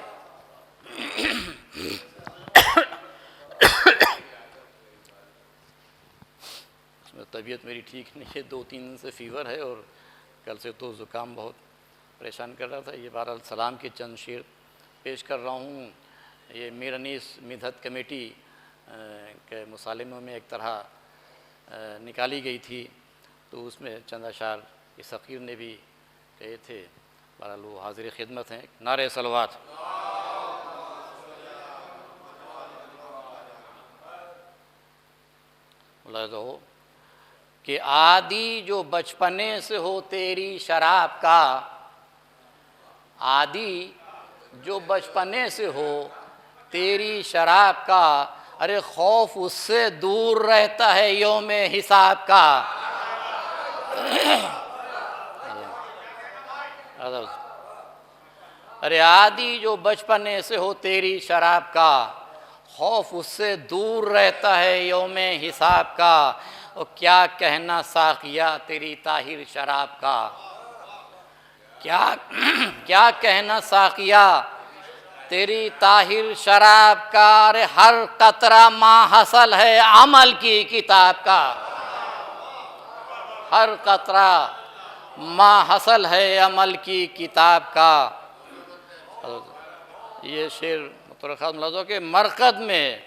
طبیعت میری ٹھیک نہیں ہے، 2-3 دن سے فیور ہے اور کل سے تو زکام بہت پریشان کر رہا تھا۔ یہ بہرحال سلام کے چند شعر پیش کر رہا ہوں۔ یہ میر انیس مدحت کمیٹی کے مصالحوں میں ایک طرح نکالی گئی تھی، تو اس میں چند اشعار اس فقیر نے بھی کہے تھے۔ بہرحال وہ حاضر خدمت ہیں۔ نعرہ صلوات۔ ملاحظہ ہو کہ عادی جو بچپنے سے ہو تیری شراب کا، عادی جو بچپنے سے ہو تیری شراب کا، ارے خوف اس سے دور رہتا ہے یوم حساب کا۔ ارے عادی جو بچپنے سے ہو تیری شراب کا، خوف اس سے دور رہتا ہے یوم حساب کا۔ اور کیا کہنا ساقیہ تیری طاہر شراب کا، کیا کہنا ساقیہ تیری طاہر شراب کا، ارے ہر قطرہ ماں حاصل ہے عمل کی کتاب کا، ہر قطرہ ماں حاصل ہے عمل کی کتاب کا۔ یہ شعر مترخص ملاحظہ کہ مرقد میں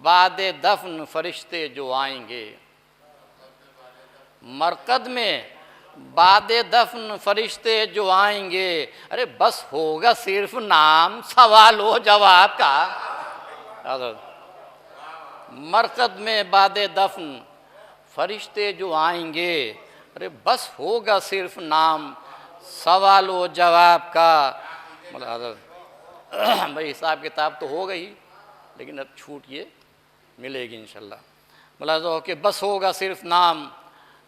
بعد دفن فرشتے جو آئیں گے، مرقد میں بعد دفن فرشتے جو آئیں گے، ارے بس ہوگا صرف نام سوال و جواب کا۔ مرقد میں بعد دفن فرشتے جو آئیں گے، ارے بس ہوگا صرف نام سوال و جواب کا۔ بھائی حساب کتاب تو ہو گئی، لیکن اب چھوٹ یہ ملے گی انشاءاللہ۔ ملاحظہ ہو کہ بس ہوگا صرف نام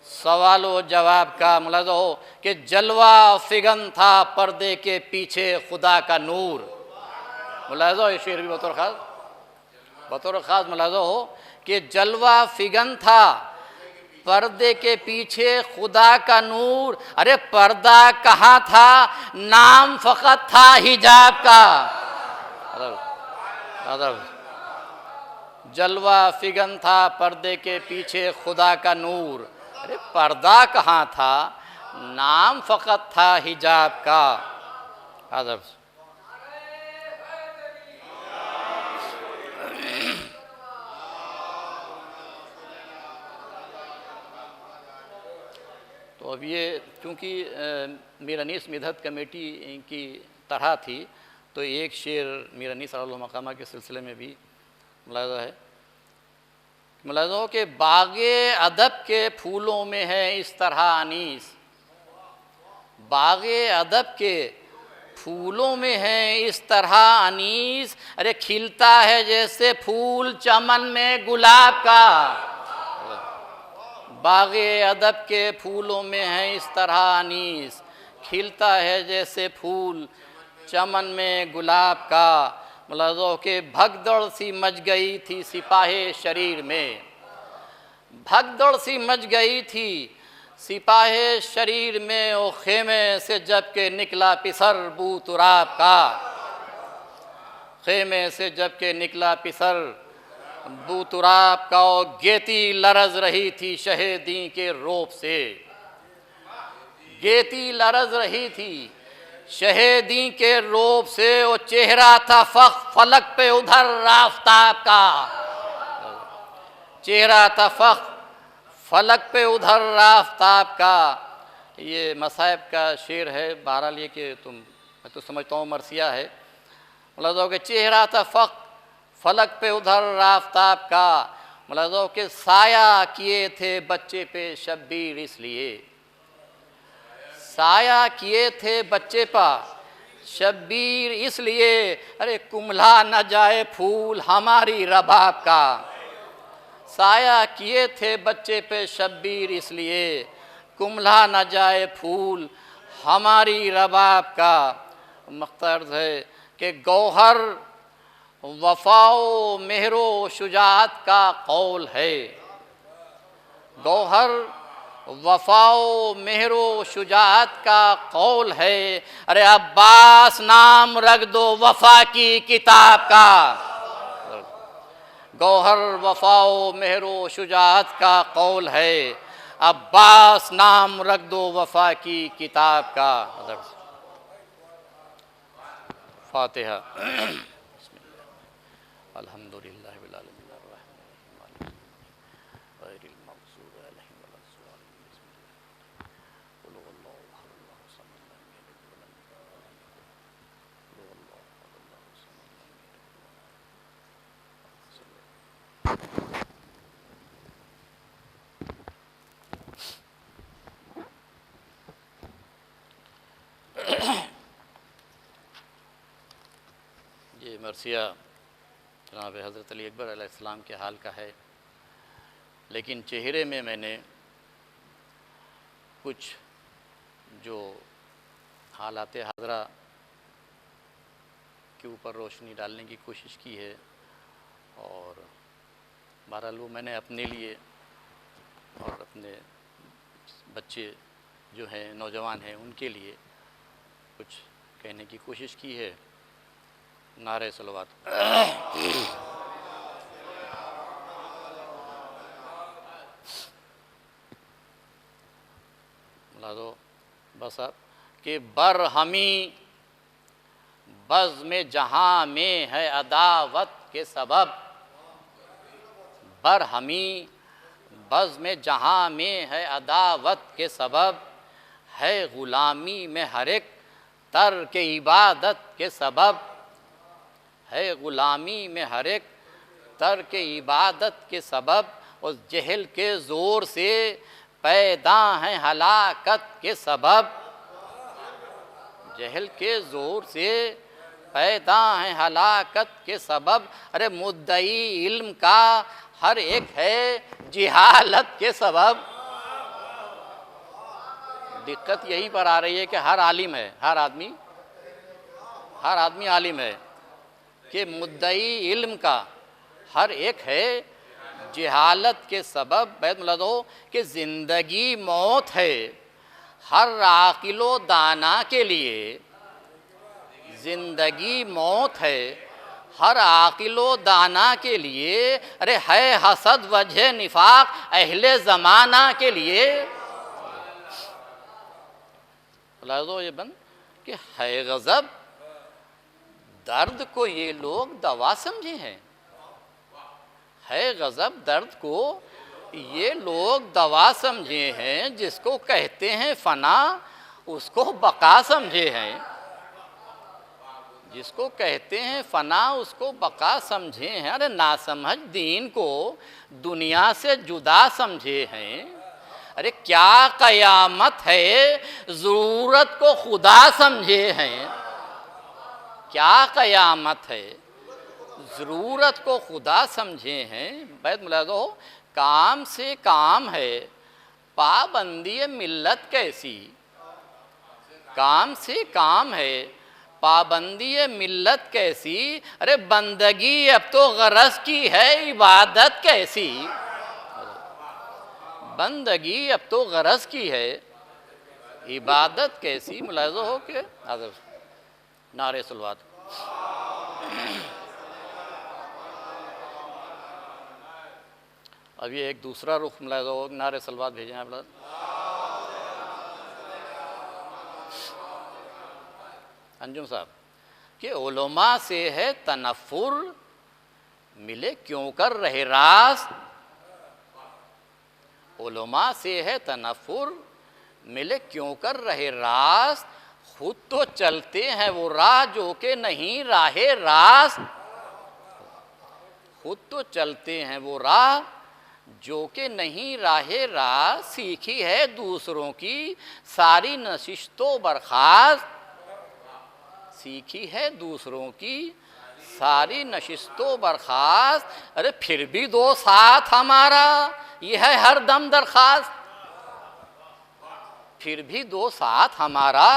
سوال و جواب کا۔ ملاحظہ ہو کہ جلوہ فگن تھا پردے کے پیچھے خدا کا نور۔ ملاحظہ ہو یہ شعر بھی بطور خاص ملاحظہ ہو کہ جلوہ فگن تھا پردے کے پیچھے خدا کا نور، ارے پردہ کہاں تھا، نام فقط تھا حجاب کا۔ جلوہ فگن تھا پردے کے پیچھے خدا کا نور، ارے پردہ کہاں تھا، نام فقط تھا حجاب کا۔ تو اب یہ چونکہ میر انیس مدحت کمیٹی کی طرح تھی، تو ایک شعر میر انیس علیہ المقامہ کے سلسلے میں بھی ملاحظہ ہے۔ ملاحظہ ہو کہ باغ ادب کے پھولوں میں ہے اس طرح انیس، باغ ادب کے پھولوں میں ہے اس طرح انیس، ارے کھلتا ہے جیسے پھول چمن میں گلاب کا۔ باغ ادب کے پھولوں میں ہے اس طرح انیس، کھلتا ہے جیسے پھول چمن میں گلاب کا۔ ملاحظہ کہ بھگدڑ سی مچ گئی تھی سپاہ شریر میں، بھگدڑ سی مچ گئی تھی سپاہ شریر میں، او خیمے سے جب کہ نکلا پسر بو تراب کا، خیمے سے جب کہ نکلا پسر بو تراب کا، او گیتی لرز رہی تھی شہیدی کے روب سے، گیتی لرز رہی تھی شہیدی کے روب سے، وہ چہرہ تھا فلک پہ ادھر آفتاب کا، چہرہ تھا فلک پہ ادھر آفتاب کا۔ یہ مصائب کا شعر ہے، بہرحال یہ کہ میں تو سمجھتا ہوں مرثیہ ہے۔ ملاحظہ کہ چہرہ تھا فلک پہ ادھر آفتاب کا، ملاحظہ کہ سایہ کیے تھے بچے پہ شبیر اس لیے، سایہ کیے تھے بچے پہ شبیر اس لیے، ارے کملا نہ جائے پھول ہماری رباب کا، سایہ کیے تھے بچے پہ شبیر اس لیے، کملا نہ جائے پھول ہماری رباب کا۔ مقترض ہے کہ گوہر وفا و مہر و شجاعت کا قول ہے، گوہر وفا و مہر و شجاعت کا قول ہے، ارے عباس نام رکھ دو وفا کی کتاب کا، گوہر وفا و مہر و شجاعت کا قول ہے، عباس نام رکھ دو وفا کی کتاب کا۔ فاتحہ۔ الحمدللہ رب العالمین الرحمن الرحیم مالک یوم الدین غیر المغضوب علیہم ولا الضالین بسم اللہ قل هو اللہ احد اللہ الصمد لم یلد ولم یولد ولم یکن له کفوا احد قل هو اللہ احد اللہ الصمد لم یلد ولم یولد یہ مرثیہ جناب حضرت علی اکبر علیہ السلام کے حال کا ہے، لیکن چہرے میں نے کچھ جو حالات حاضرہ کے اوپر روشنی ڈالنے کی کوشش کی ہے، اور بہرحال وہ میں نے اپنے لیے اور اپنے بچے جو ہیں نوجوان ہیں ان کے لیے کچھ کہنے کی کوشش کی ہے۔ نعرہ صلوات۔ ملازو بس اب کہ برہمی بزم جہاں میں ہے عداوت کے سبب، برہمی بزم جہاں میں ہے عداوت کے سبب، ہے غلامی میں ہر ایک ترک عبادت کے سبب، ہے غلامی میں ہر ایک ترک عبادت کے سبب، اس جہل کے زور سے پیدا ہیں ہلاکت کے سبب، جہل کے زور سے پیدا ہیں ہلاکت کے سبب، ارے مدعی علم کا ہر ایک ہے جہالت کے سبب۔ دقت یہی پر آ رہی ہے کہ ہر عالم ہے، ہر آدمی عالم ہے، کہ مدعی علم کا ہر ایک ہے جہالت کے سبب۔ بیت ملازو کہ زندگی موت ہے ہر عاقل و دانا کے لیے، زندگی موت ہے ہر عاقل و دانا کے لیے، ارے ہے حسد وجہ نفاق اہل زمانہ کے لیے۔ ملازو یہ بند کہ ہے غضب درد کو یہ لوگ دوا سمجھے ہیں، ہے غضب درد کو یہ لوگ دوا سمجھے ہیں، جس کو کہتے ہیں فنا اس کو بقا سمجھے ہیں، جس کو کہتے ہیں فنا اس کو بقا سمجھے ہیں، ارے ناسمجھ دین کو دنیا سے جدا سمجھے ہیں۔ ارے کیا قیامت ہے ضرورت کو خدا سمجھے ہیں، کیا قیامت ہے ضرورت کو خدا سمجھے ہیں۔ بیت ملازو کام سے کام ہے پابندی ملت کیسی، کام سے کام ہے پابندی ملت کیسی، ارے بندگی اب تو غرض کی ہے عبادت کیسی، بندگی اب تو غرض کی ہے عبادت کیسی۔ ملاحظہ ہو کہ نعرہ صلوات۔ اب یہ ایک دوسرا رخ ملاحظہ ہو، نعرہ صلوات بھیجیں آپ لوگ۔ انجم صاحب کہ علماء سے ہے تنفر ملے کیوں کر رہے راست، علماء سے ہے تنفر ملے کیوں کر رہے راست، خود تو چلتے ہیں وہ راہ جو کہ نہیں راہ راست، خود تو چلتے ہیں وہ راہ جو کہ نہیں راہ راست، سیکھی ہے دوسروں کی ساری نشست و برخاست، سیکھی ہے دوسروں کی ساری نشست و برخاست، ارے پھر بھی دو ساتھ ہمارا یہ ہے ہر دم درخواست، پھر بھی دو ساتھ ہمارا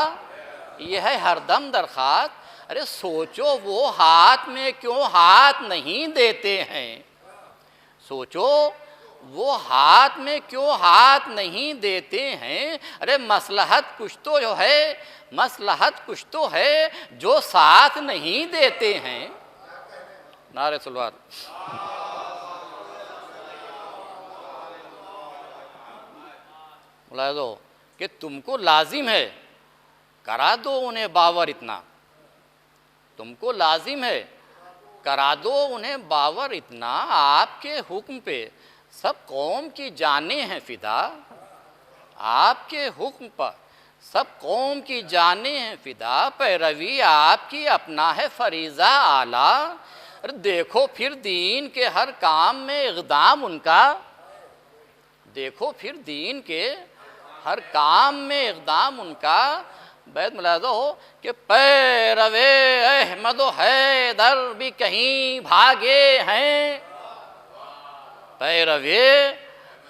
یہ ہے ہر دم درخواست، ارے سوچو وہ ہاتھ میں کیوں ہاتھ نہیں دیتے ہیں، سوچو وہ ہاتھ میں کیوں ہاتھ نہیں دیتے ہیں؟ ارے مصلحت کچھ تو جو ہے، مصلحت کچھ تو ہے جو ساتھ نہیں دیتے ہیں۔ نعرہ سلوات۔ ملاحظہ ہو کہ تم کو لازم ہے، کرا دو انہیں باور اتنا، تم کو لازم ہے کرا دو انہیں باور اتنا، آپ کے حکم پہ سب قوم کی جانیں ہیں فدا، آپ کے حکم پر سب قوم کی جانیں ہیں فدا، پیروی آپ کی اپنا ہے فریضہ اعلیٰ۔ دیکھو پھر دین کے ہر کام میں اقدام ان کا، دیکھو پھر دین کے ہر کام میں اقدام ان کا۔ بیت ملاحظہ ہو کہ پیروے احمد و حیدر بھی کہیں بھاگے ہیں، پیروے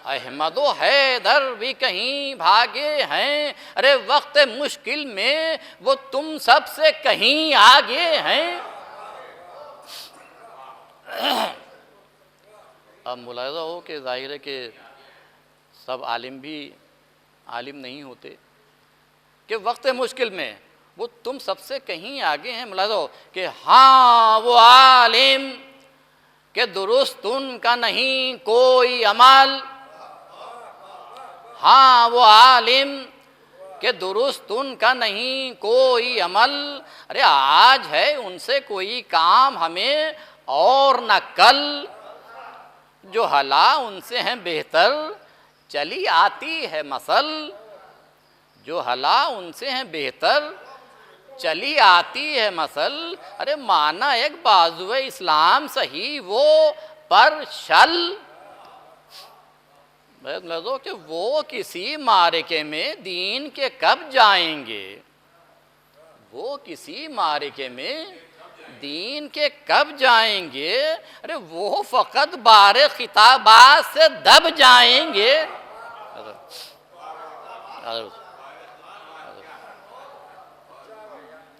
احمد و حیدر بھی کہیں بھاگے ہیں، ارے وقت مشکل میں وہ تم سب سے کہیں آگے ہیں۔ اب ملاحظہ ہو کہ ظاہر ہے کہ سب عالم بھی عالم نہیں ہوتے، کہ وقت مشکل میں وہ تم سب سے کہیں آگے ہیں۔ ملاحظہ ہو کہ ہاں وہ عالم کہ درست ان کا نہیں کوئی عمل، ہاں وہ عالم کہ درست ان کا نہیں کوئی عمل، ارے آج ہے ان سے کوئی کام ہمیں اور نہ کل، جو حلا ان سے ہیں بہتر چلی آتی ہے مثل، جو حلا ان سے ہیں بہتر چلی آتی ہے مثل، ارے مانا ایک بازو اسلام صحیح وہ پر شل، کہ وہ کسی معرکے میں دین کے کب جائیں گے، وہ کسی معرکے میں دین کے کب جائیں گے، ارے وہ فقط بار خطابات سے دب جائیں گے۔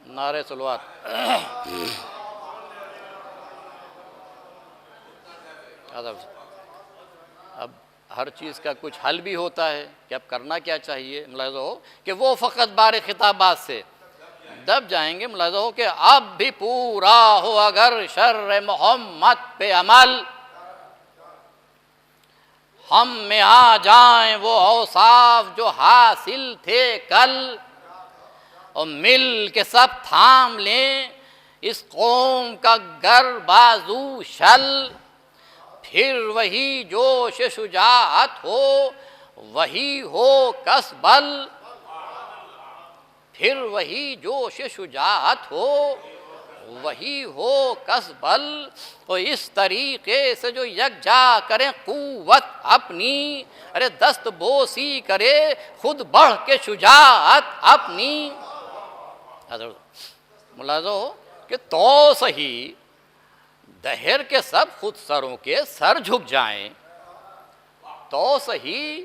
نعرہ صلوات۔ اب ہر چیز کا کچھ حل بھی ہوتا ہے کہ اب کرنا کیا چاہیے۔ ملاحظہ ہو کہ وہ فقط بار خطابات سے دب جائیں گے۔ ملاحظہ ہو کہ اب بھی پورا ہو اگر شر محمد پہ عمل، ہم میں آ جائیں وہ اوصاف جو حاصل تھے کل، اور مل کے سب تھام لیں اس قوم کا گر بازو شل، پھر وہی جوش شجاعت ہو وہی ہو کسبل، پھر وہی جوش شجاعت ہو وہی ہو کسبل، اور اس طریقے سے جو یکجا کریں قوت اپنی، ارے دست بوسی کرے خود بڑھ کے شجاعت اپنی۔ ملاحظہ ہو کہ تو صحیح دہر کے سب خود سروں کے سر جھک جائیں، تو صحیح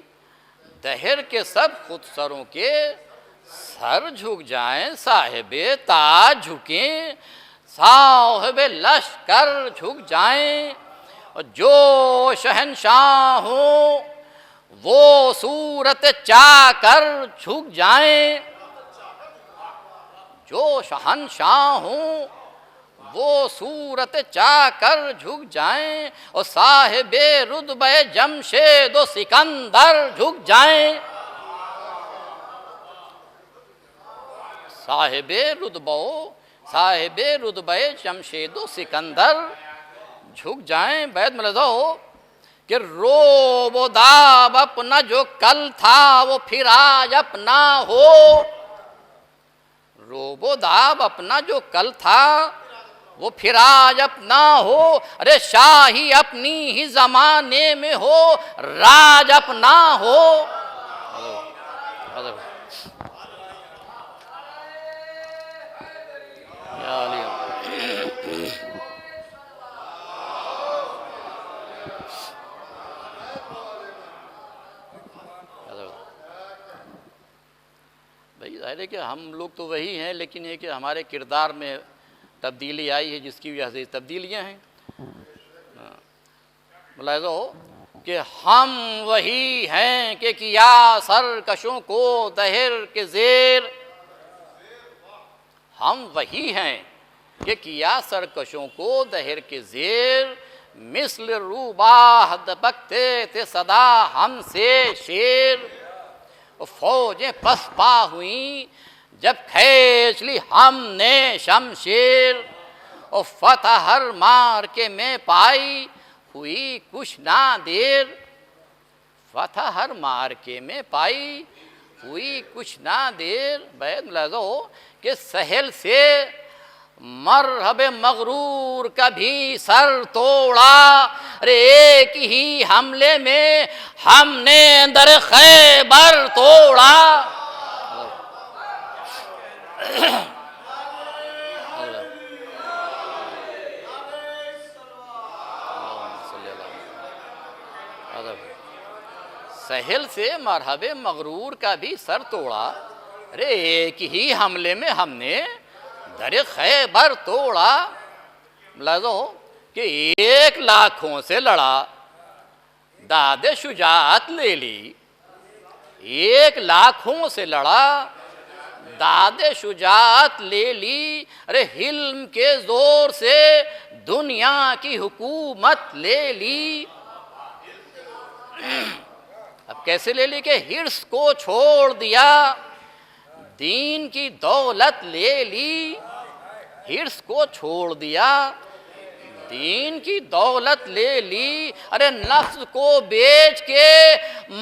دہر کے سب خود سروں کے سر جھک جائیں، صاحب تاج جھکیں صاحب لشکر جھک جائیں، اور جو شہنشاہ ہوں وہ صورت چا کر جھک جائیں، جو شہنشاہ ہوں وہ صورت چا کر جھک جائیں، اور صاحب رتبہ جمشید و سکندر جھک جائیں، صاحب رتبہ جمشید و سکندر جھک جائیں۔ بیت ملاحظہ ہو کہ روب و داب اپنا جو کل تھا وہ پھر آج اپنا ہو، روب و داب اپنا جو کل تھا وہ پھر آج اپنا ہو، ارے شاہی اپنی ہی زمانے میں ہو راج اپنا ہو۔ بھائی ظاہر ہے کہ ہم لوگ تو وہی ہیں، لیکن یہ کہ ہمارے کردار میں تبدیلی آئی ہے جس کی وجہ سے تبدیلیاں ہیں۔ ملاحظہ ہو کہ ہم وہی ہیں کہ کیا سرکشوں کو دہر کے زیر، ہم وہی ہیں کہ کیا سرکشوں کو دہر کے زیر، مثل روباہ دبکتے تھے صدا ہم سے شیر، فوجیں پسپا ہوئیں جب کھینچ لی ہم نے شمشیر، اور فتح ہر مار کے میں پائی ہوئی کچھ نہ دیر، فتح ہر مار کے میں پائی ہوئی کچھ نہ دیر۔ بیت ملاحظہ ہو کہ سہل سے مرحب مغرور کا بھی سر توڑا، ارے ایک ہی حملے میں ہم نے در خیبر توڑا۔ سہل سے مرحب مغرور کا بھی سر توڑا، ارے ایک ہی حملے میں ہم نے در خیبر توڑا۔ ملاحظہ ہو کہ 1 لاکھوں سے لڑا، داد شجاعت لے لی، 1 لاکھوں سے لڑا، داد شجاعت لے لی، ارے حلم کے زور سے دنیا کی حکومت لے لی۔ اب کیسے لے لی کہ حرص کو چھوڑ دیا، دین کی دولت لے لی، حرص کو چھوڑ دیا، دین کی دولت لے لی، ارے نفس کو بیچ کے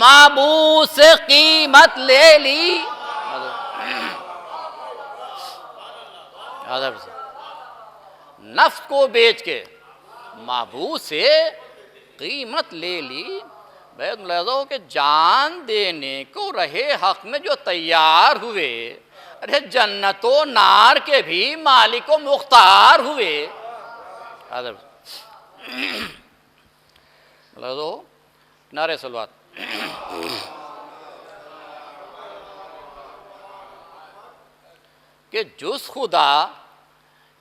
معبود سے قیمت لے لی۔ نفس کو بیچ کے معبود سے قیمت لے لی۔ بیت ملاحظہ ہو کہ جان دینے کو رہے حق میں جو تیار ہوئے، ارے جنت و نار کے بھی مالک و مختار ہوئے۔ ملاحظہ ہو نعرہ صلوات۔ کہ جز خدا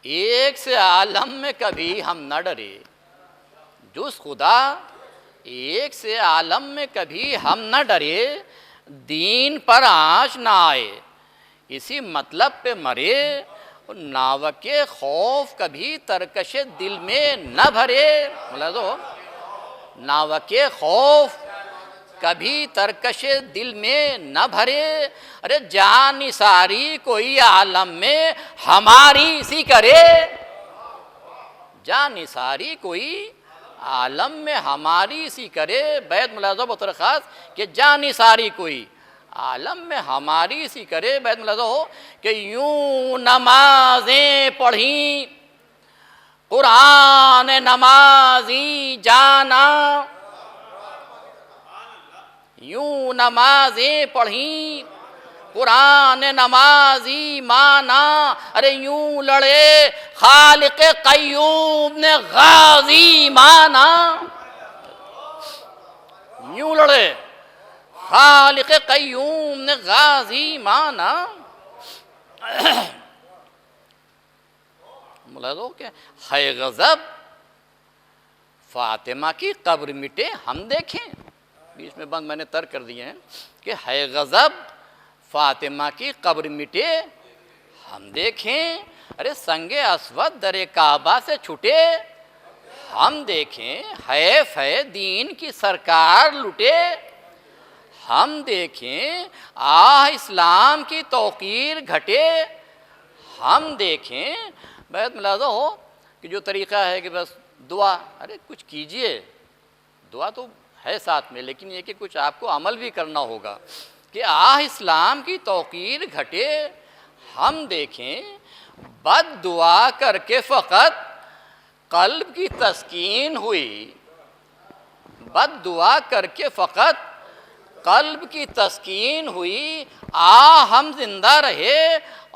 ایک سے عالم میں کبھی ہم نہ ڈرے، جز خدا ایک سے عالم میں کبھی ہم نہ ڈرے، دین پر آنچ نہ آئے اسی مطلب پہ مرے، ناوک خوف کبھی ترکش دل میں نہ بھرے۔ ملاحظہ ناوک خوف کبھی ترکش دل میں نہ بھرے، ارے جان نثاری کوئی عالم میں ہماری سی کرے، جان نثاری کوئی عالم میں ہماری سی کرے۔ بیت ملاحظہ بطور خاص کہ جان نثاری کوئی عالم میں ہماری سی کرے۔ بیت ملاحظہ ہو کہ یوں نمازیں پڑھیں قرآن نمازی جانا، یوں نمازیں پڑھیں قرآن نمازی مانا، ارے یوں لڑے خالق قیوم نے غازی مانا، یوں لڑے خالق قیوم نے غازی مانا۔ ملاحظہ کہ ہے غضب فاطمہ کی قبر مٹے ہم دیکھیں، بیچ میں بند میں نے ترک کر دیے ہیں کہ ہے غضب فاطمہ کی قبر مٹے ہم دیکھیں، ارے سنگ اسود در کعبہ سے چھٹے ہم دیکھیں، حیف ہے دین کی سرکار لٹے ہم دیکھیں، آہ اسلام کی توقیر گھٹے ہم دیکھیں۔ بیت ملاحظہ ہو کہ جو طریقہ ہے کہ بس دعا، ارے کچھ کیجئے، دعا تو ہے ساتھ میں، لیکن یہ کہ کچھ آپ کو عمل بھی کرنا ہوگا کہ آہ اسلام کی توقیر گھٹے ہم دیکھیں، بد دعا کر کے فقط قلب کی تسکین ہوئی، بد دعا کر کے فقط قلب کی تسکین ہوئی، ہم زندہ رہے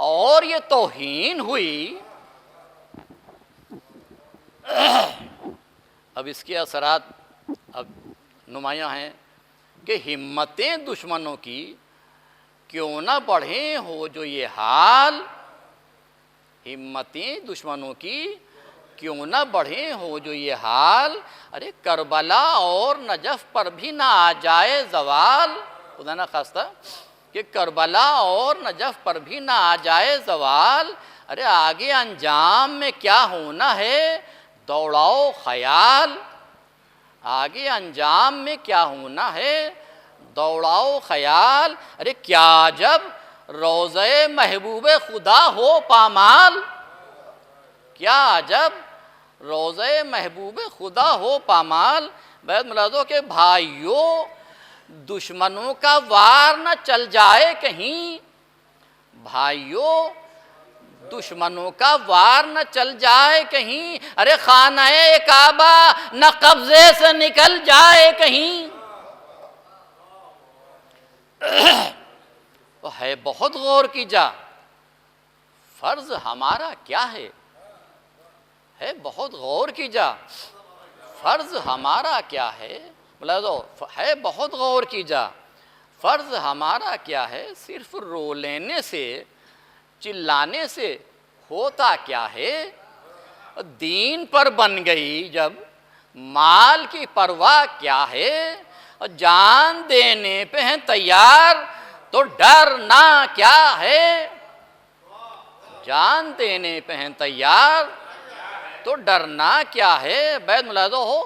اور یہ توہین ہوئی۔ اب اس کے اثرات اب نمایاں ہیں کہ ہمتیں دشمنوں کی کیوں نہ بڑھیں ہو جو یہ حال، ہمتیں دشمنوں کی کیوں نہ بڑھے ہو جو یہ حال، ارے کربلا اور نجف پر بھی نہ آ جائے زوال، خدا نہ خواستہ کہ کربلا اور نجف پر بھی نہ آ جائے زوال، ارے آگے انجام میں کیا ہونا ہے دوڑاؤ خیال، آگے انجام میں کیا ہونا ہے دوڑاؤ خیال، ارے کیا جب روضہ محبوب خدا ہو پامال، کیا جب روضہ محبوب خدا ہو پامال۔ بیت ملازو کہ بھائیوں دشمنوں کا وار نہ چل جائے کہیں، بھائیوں دشمنوں کا وار نہ چل جائے کہیں، ارے خانہ کعبہ نہ قبضے سے نکل جائے کہیں۔ تو ہے بہت غور کی جا فرض ہمارا کیا ہے بہت غور کی جا فرض ہمارا کیا ہے، ملازو ہے بہت غور کی جا فرض ہمارا کیا ہے، صرف رو لینے سے چلانے سے ہوتا کیا ہے، دین پر بن گئی جب مال کی پرواہ کیا ہے، اور جان دینے پہ ہیں تیار تو ڈرنا کیا ہے، جان دینے پہ ہیں تیار تو ڈرنا کیا ہے۔ بیت ملاحظہ ہو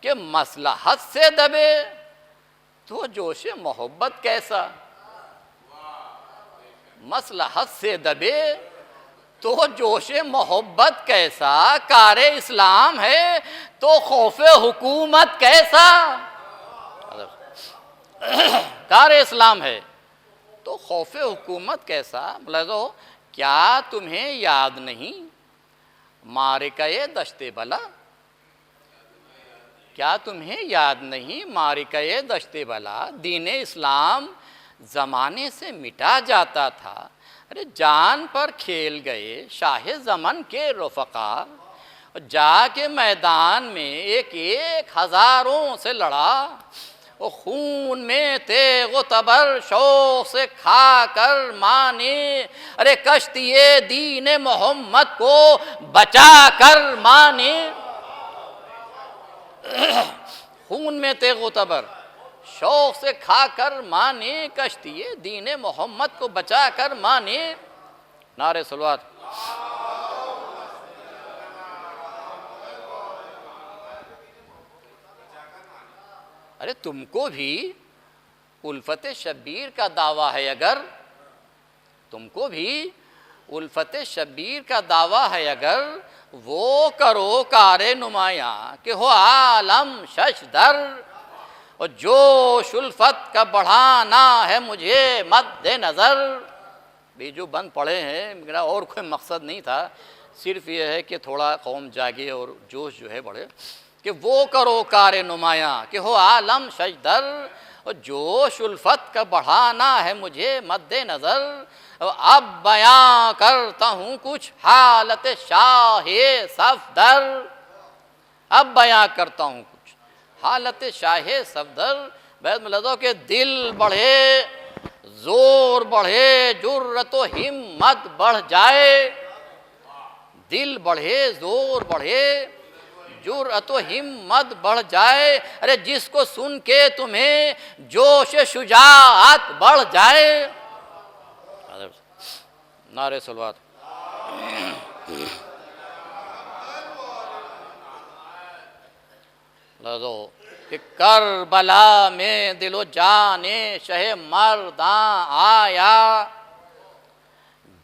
کہ مصلحت سے دبے تو جوش محبت کیسا، مصلحت سے دبے تو جوش محبت کیسا، کار اسلام ہے تو خوف حکومت کیسا، کار اسلام ہے تو خوف حکومت کیسا۔ ملاحظہ ہو کیا تمہیں یاد نہیں معرکہ دشت بلا، کیا تمہیں یاد نہیں معرکہ دشت بلا، دین اسلام زمانے سے مٹا جاتا تھا، ارے جان پر کھیل گئے شاہ زمن کے رفقا، جا کے میدان میں ایک ایک ہزاروں سے لڑا، وہ خون میں تیغ و تبر شوق سے کھا کر مانے، ارے کشتی دین محمد کو بچا کر مانے، خون میں تیغ و تبر شوق سے کھا کر مانے، کشتی دین محمد کو بچا کر مانے، نعرہ صلوات۔ ارے تم کو بھی الفت شبیر کا دعویٰ ہے، اگر تم کو بھی الفت شبیر کا دعویٰ ہے، اگر وہ کرو کار نمایاں کہ ہو عالم ششدر، اور جوش الفت کا بڑھانا ہے مجھے مد نظر۔ بھی جو بند پڑے ہیں میرا اور کوئی مقصد نہیں تھا، صرف یہ ہے کہ تھوڑا قوم جاگے اور جوش جو ہے بڑھے، کہ وہ کرو کار نمایاں کہ ہو عالم شجدر، اور جوش الفت کا بڑھانا ہے مجھے مد نظر، اب بیاں کرتا ہوں کچھ حالت شاہ صفدر، اب بیاں کرتا ہوں کچھ حالت شاہ صفدر۔ بیت ملازہ کہ دل بڑھے زور بڑھے جرت و ہمت بڑھ جائے، دل بڑھے زور بڑھے جرت و ہمت بڑھ جائے، ارے جس کو سن کے تمہیں جوش شجاعت بڑھ جائے، نعرہ صلوات۔ لازو کہ کربلا میں دل و جان شہ مرداں آیا،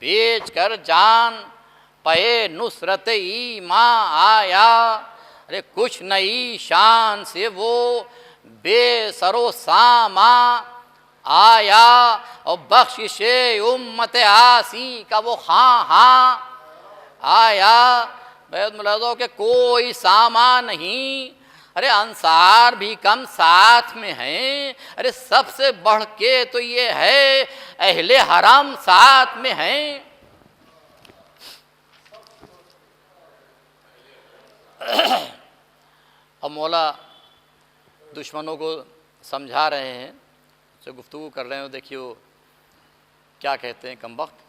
بیچ کر جان پے نصرت ایماں آیا، ارے کچھ نئی شان سے وہ بے سر و ساما آیا، اور بخشش امت آسی کا وہ ہاں ہاں آیا۔ بیت ملازہ کہ کوئی ساما نہیں، ارے انصار بھی کم ساتھ میں ہیں، ارے سب سے بڑھ کے تو یہ ہے اہل حرم ساتھ میں ہیں۔ اب مولا دشمنوں کو سمجھا رہے ہیں، سے گفتگو کر رہے ہیں، دیکھیو کیا کہتے ہیں کم وقت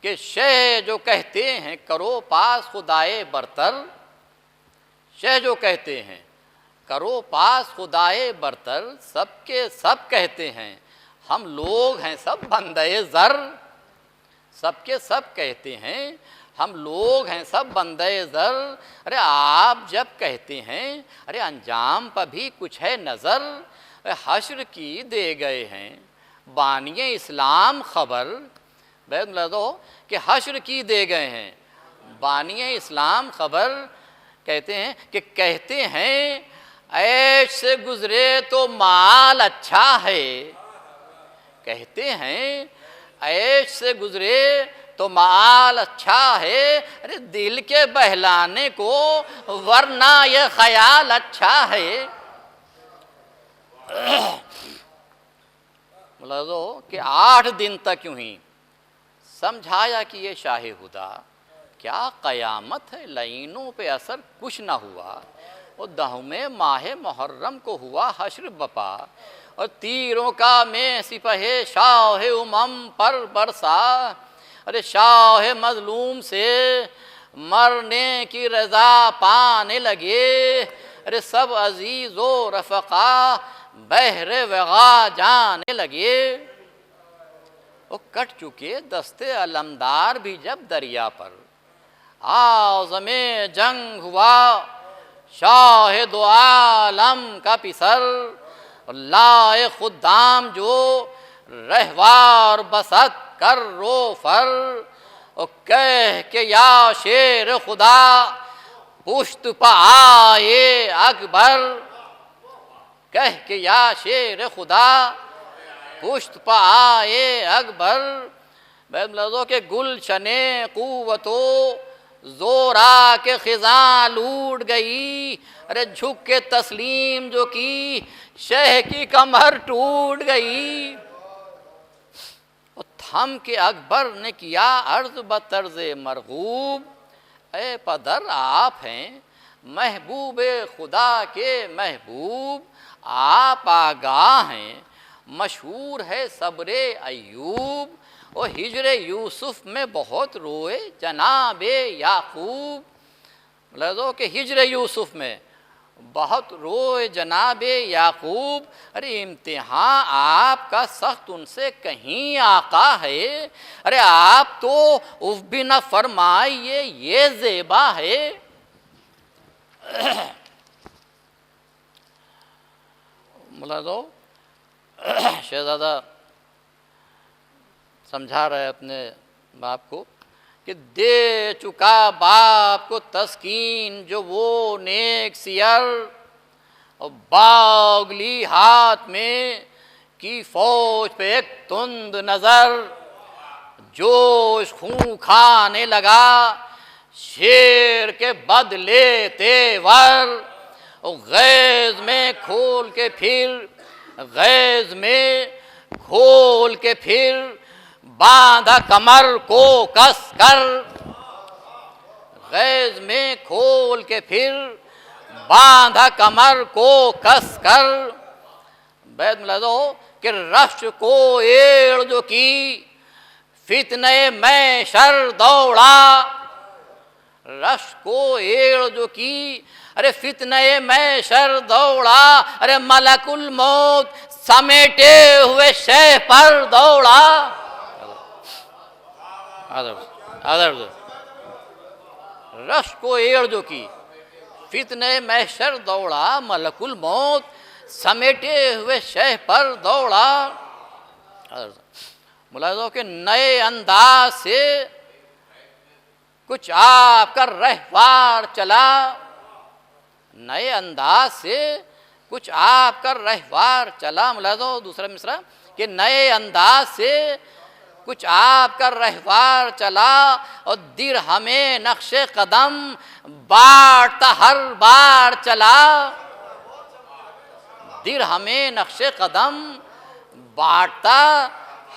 کہ شے جو کہتے ہیں کرو پاس خدائے برتر، شہ جو کہتے ہیں کرو پاس خدائے برتر، سب کے سب کہتے ہیں ہم لوگ ہیں سب بندے زر، سب کے سب کہتے ہیں ہم لوگ ہیں سب بندے زر، ارے آپ جب کہتے ہیں ارے انجام پر بھی کچھ ہے نظر، حشر کی دے گئے ہیں بانی اسلام خبر، بیت ملازو کہ حشر کی دے گئے ہیں بانی اسلام خبر، کہتے ہیں عیش سے گزرے تو مال اچھا ہے، کہتے ہیں عیش سے گزرے تو مال اچھا ہے، ارے دل کے بہلانے کو ورنہ یہ خیال اچھا ہے۔ ملازو کہ 8 دن تک یوں ہی سمجھایا کہ یہ شاہ خدا کیا قیامت ہے، لعینوں پہ اثر کچھ نہ ہوا، اور 10ویں ماہ محرم کو ہوا حشر بپا، اور تیروں کا میں سپہ شاہ امم پر برسا، ارے شاہ مظلوم سے مرنے کی رضا پانے لگے، ارے سب عزیز و رفقا بحر وغا جانے لگے، وہ کٹ چکے دستے علمدار بھی جب دریا پر، اعظم جنگ ہوا شاہ دو عالم کا پسر، لائے خدام جو رہوار بسط کر رو فر، اور کہہ کہ یا شیر خدا پشت پہ آئے اکبر، کہہ کہ یا شیر خدا پشت پہ آئے اکبر، بیت ملازو کے گلشن قوتو زورا کے خزاں لوٹ گئی، ارے جھک کے تسلیم جو کی شہ کی کمر ٹوٹ گئی، تھم کے اکبر نے کیا عرض بطرز مرغوب، اے پدر آپ ہیں محبوب خدا کے محبوب، آپ آگاہ ہیں مشہور ہے صبر ایوب، اور ہجر یوسف میں بہت روئے جناب یعقوب، ملازو کہ ہجر یوسف میں بہت روئے جناب یعقوب، ارے امتحان آپ کا سخت ان سے کہیں آقا ہے، ارے آپ تو اف بھی نہ فرمائیے یہ زیبا ہے۔ ملازو شہزادہ سمجھا رہے اپنے باپ کو کہ دے چکا باپ کو تسکین جو وہ نیک سیر، اور باغلی ہاتھ میں کی فوج پہ ایک تند نظر، جوش خون کھانے لگا شیر کے بدلے تیور، اور غیظ میں کھول کے پھر غیظ میں کھول کے پھر باندھا کمر کو کس کر، غیظ میں کھول کے پھر باندھا کمر کو کس کر، بیت ملازو کہ رشت کو ایڑ جو کی فتنے میں شر دوڑا، رشت کو ایڑ جو کی ارے فتنے میں شر دوڑا، ارے ملک الموت سمیٹے ہوئے شہ پر دوڑا، رشت کو ایڑ جو کی فتنے محشر دوڑا، ملک الموت سمیٹے ہوئے شہ پر دوڑا، ملاحظہ کہ نئے انداز سے کچھ آپ کا رہوار چلا، نئے انداز سے کچھ آپ کا رہوار چلا، ملاحظہ دوسرا مصرع کہ نئے انداز سے کچھ آپ کا رہوار چلا، اور درہم نقش قدم بانٹتا ہر بار چلا، درہم نقش قدم بانٹتا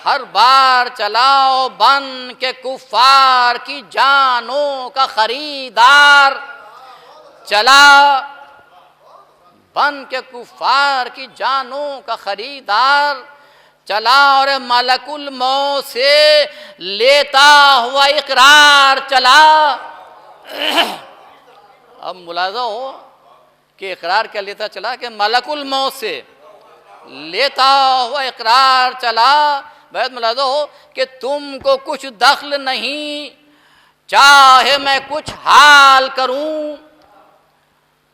ہر بار چلا، بن کے کفار کی جانوں کا خریدار چلا، بن کے کفار کی جانوں کا خریدار چلا، اور ملک الموت سے لیتا ہوا اقرار چلا۔ اب ملاحظہ ہو کہ اقرار کیا لیتا چلا کہ ملک الموت سے لیتا ہوا اقرار چلا. بہت ملاحظہ ہو کہ تم کو کچھ دخل نہیں چاہے میں کچھ حال کروں،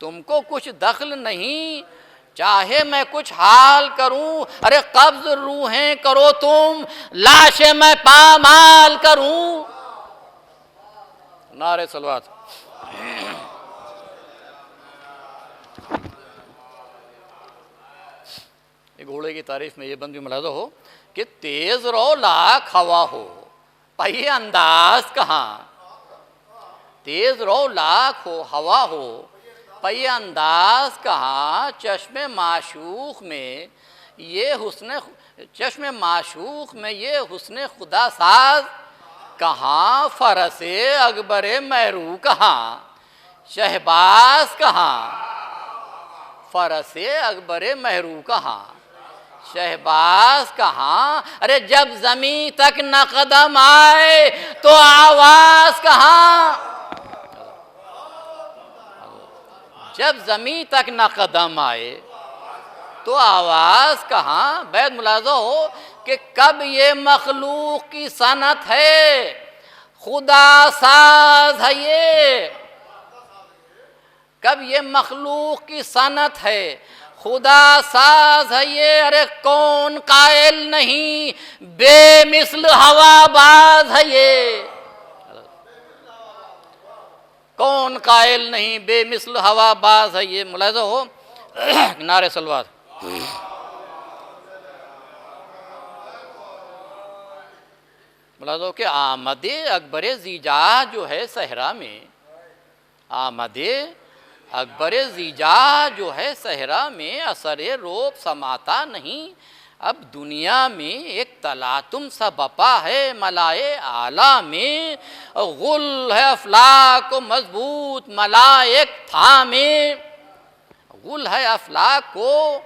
تم کو کچھ دخل نہیں چاہے میں کچھ حال کروں. ارے قبض روحیں کرو تم، لاشیں میں پامال کروں. نعرہ صلوات. گھوڑے کی تعریف میں یہ بند بھی ملاحظہ ہو کہ تیز رو لاکھ ہوا ہو پہیے انداز کہاں. تیز رو لاکھ ہو ہوا ہو پہیے انداز کہاں. چشم معشوق میں یہ حسن خدا ساز کہاں. فرس اکبر مہرو کہاں، شہباز کہاں. فرس اکبر مہرو کہاں، شہباز کہاں. ارے جب زمین تک نہ قدم آئے تو آواز کہاں. جب زمین تک نہ قدم آئے تو آواز کہاں. بیت ملاحظہ ہو کہ کب یہ مخلوق کی صنعت ہے، خدا ساز ہے یہ. کب یہ مخلوق کی صنعت ہے، خدا ساز ہے یہ. ارے کون قائل نہیں بے مثل ہوا باز ہے یہ. کون قائل نہیں بے مثل ہوا باز ہے یہ. ملاحظہ ہو نعرہ صلوات. ملاحظہ ہو کہ آمد اکبر زیجا جو ہے صحرا میں، آمد اکبر زیجا جو ہے صحرا میں اثر روب سماتا نہیں. اب دنیا میں ایک تلاطم سا بپا ہے ملائے اعلیٰ میں. غل ہے افلاک کو مضبوط ملائک تھامے، غل ہے افلاک کو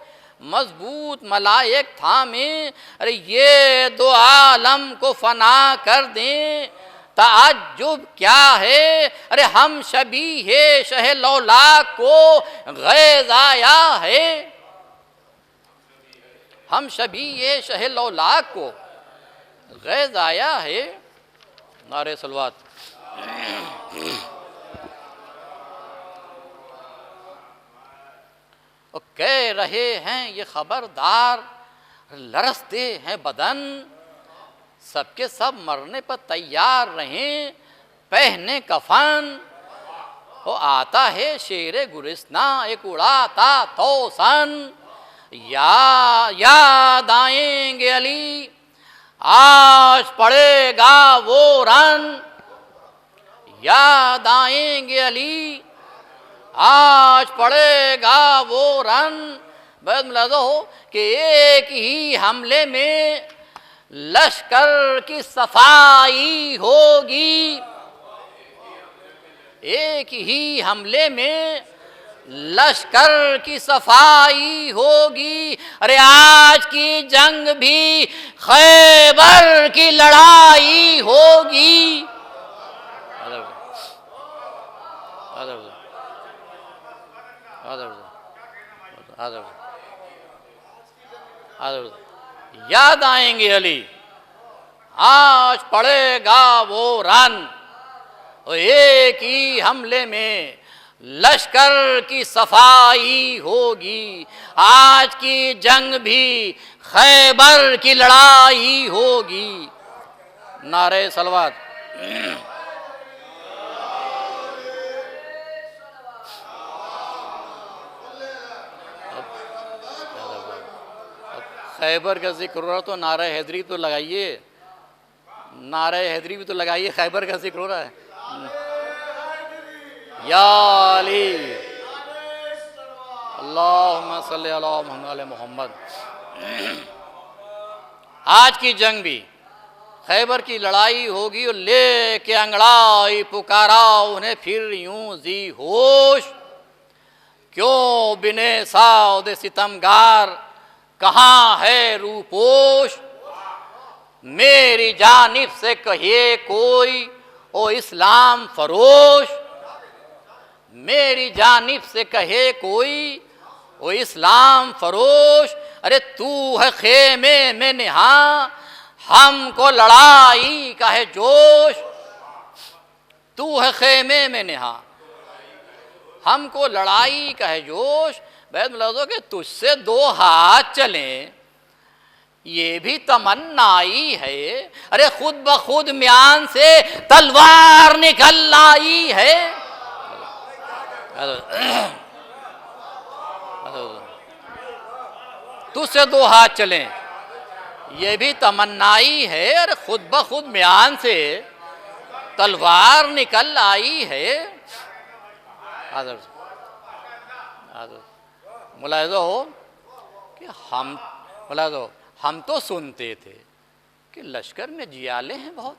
مضبوط ملائک تھامے. ارے یہ دو عالم کو فنا کر دیں تعجب کیا ہے. ارے ہم شبیہ شہ لولاک کو غیظ آیا ہے، ہم شبیہ شہ لولاک کو غیظ آیا ہے. نعرہ صلوات. کہہ رہے ہیں یہ خبردار لرزتے ہیں بدن، سب کے سب مرنے پر تیار رہیں پہنے کفن. وہ آتا ہے شیر گلستاں ایک اڑاتا توسن. یاد آئیں گے علی آج پڑے گا وہ رن. یاد آئیں گے علی آج پڑے گا وہ رن. بہت ملاحظہ ہو کہ ایک ہی حملے میں لشکر کی صفائی ہوگی. ایک ہی حملے میں لشکر کی صفائی ہوگی. ارے آج کی جنگ بھی خیبر کی لڑائی ہوگی. یاد آئیں گے علی آج پڑے گا وہ رن. ایک ہی حملے میں لشکر کی صفائی ہوگی. آج کی جنگ بھی خیبر کی لڑائی ہوگی. نعرہ صلوات. خیبر کا ذکر ہو رہا تو نعرہ حیدری تو لگائیے، نعرہ حیدری بھی تو لگائیے. خیبر کا ذکر ہو رہا ہے. یا علی اللہم صلی علی محمد. آج کی جنگ بھی خیبر کی لڑائی ہوگی. اور لے کے انگڑائی پکارا انہیں پھر یوں زی ہوش. کیوں بنے سعود ستمگار کہاں ہے روپوش. میری جانب سے کہیے کوئی او اسلام فروش. میری جانب سے کہے کوئی او اسلام فروش، ارے تو ہے خیمے میں نہاں، ہم کو لڑائی کا ہے جوش، تو ہے خیمے میں نہاں، ہم کو لڑائی کا ہے جوش۔ بیت ملازو کہ تجھ سے دو ہاتھ چلیں یہ بھی تمنائی ہے، ارے خود بخود میان سے تلوار نکل آئی ہے۔ تجھ سے دو ہاتھ چلیں یہ بھی تمنائی ہے، ارے خود بخود میان سے تلوار نکل آئی ہے۔ ملاحظہ ہو کہ ہم تو سنتے تھے کہ لشکر میں جیالے ہیں بہت،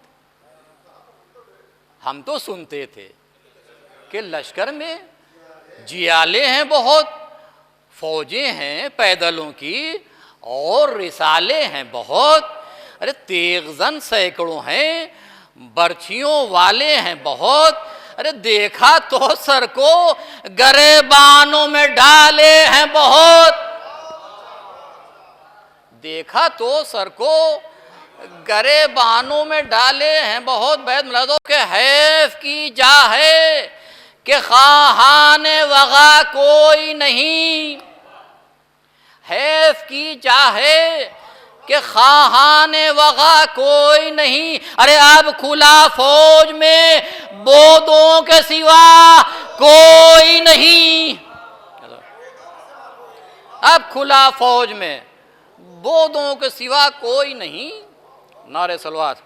ہم تو سنتے تھے کہ لشکر میں جیالے ہیں بہت، فوجیں ہیں پیدلوں کی اور رسالے ہیں بہت، ارے تیغ زن سینکڑوں ہیں، برچھیوں والے ہیں بہت، ارے دیکھا تو سر کو گریبانوں میں ڈالے ہیں بہت، دیکھا تو سر کو گریبانوں میں ڈالے ہیں بہت۔ بیت ملازو کہ حیف کی جا ہے کہ خواہان وغا کوئی نہیں، حیف کی جا ہے کہ خواہان وغا کوئی نہیں، ارے اب کھلا فوج میں بودوں کے سوا کوئی نہیں، اب کھلا فوج میں بودوں کے سوا کوئی نہیں۔ نعرہ صلوات۔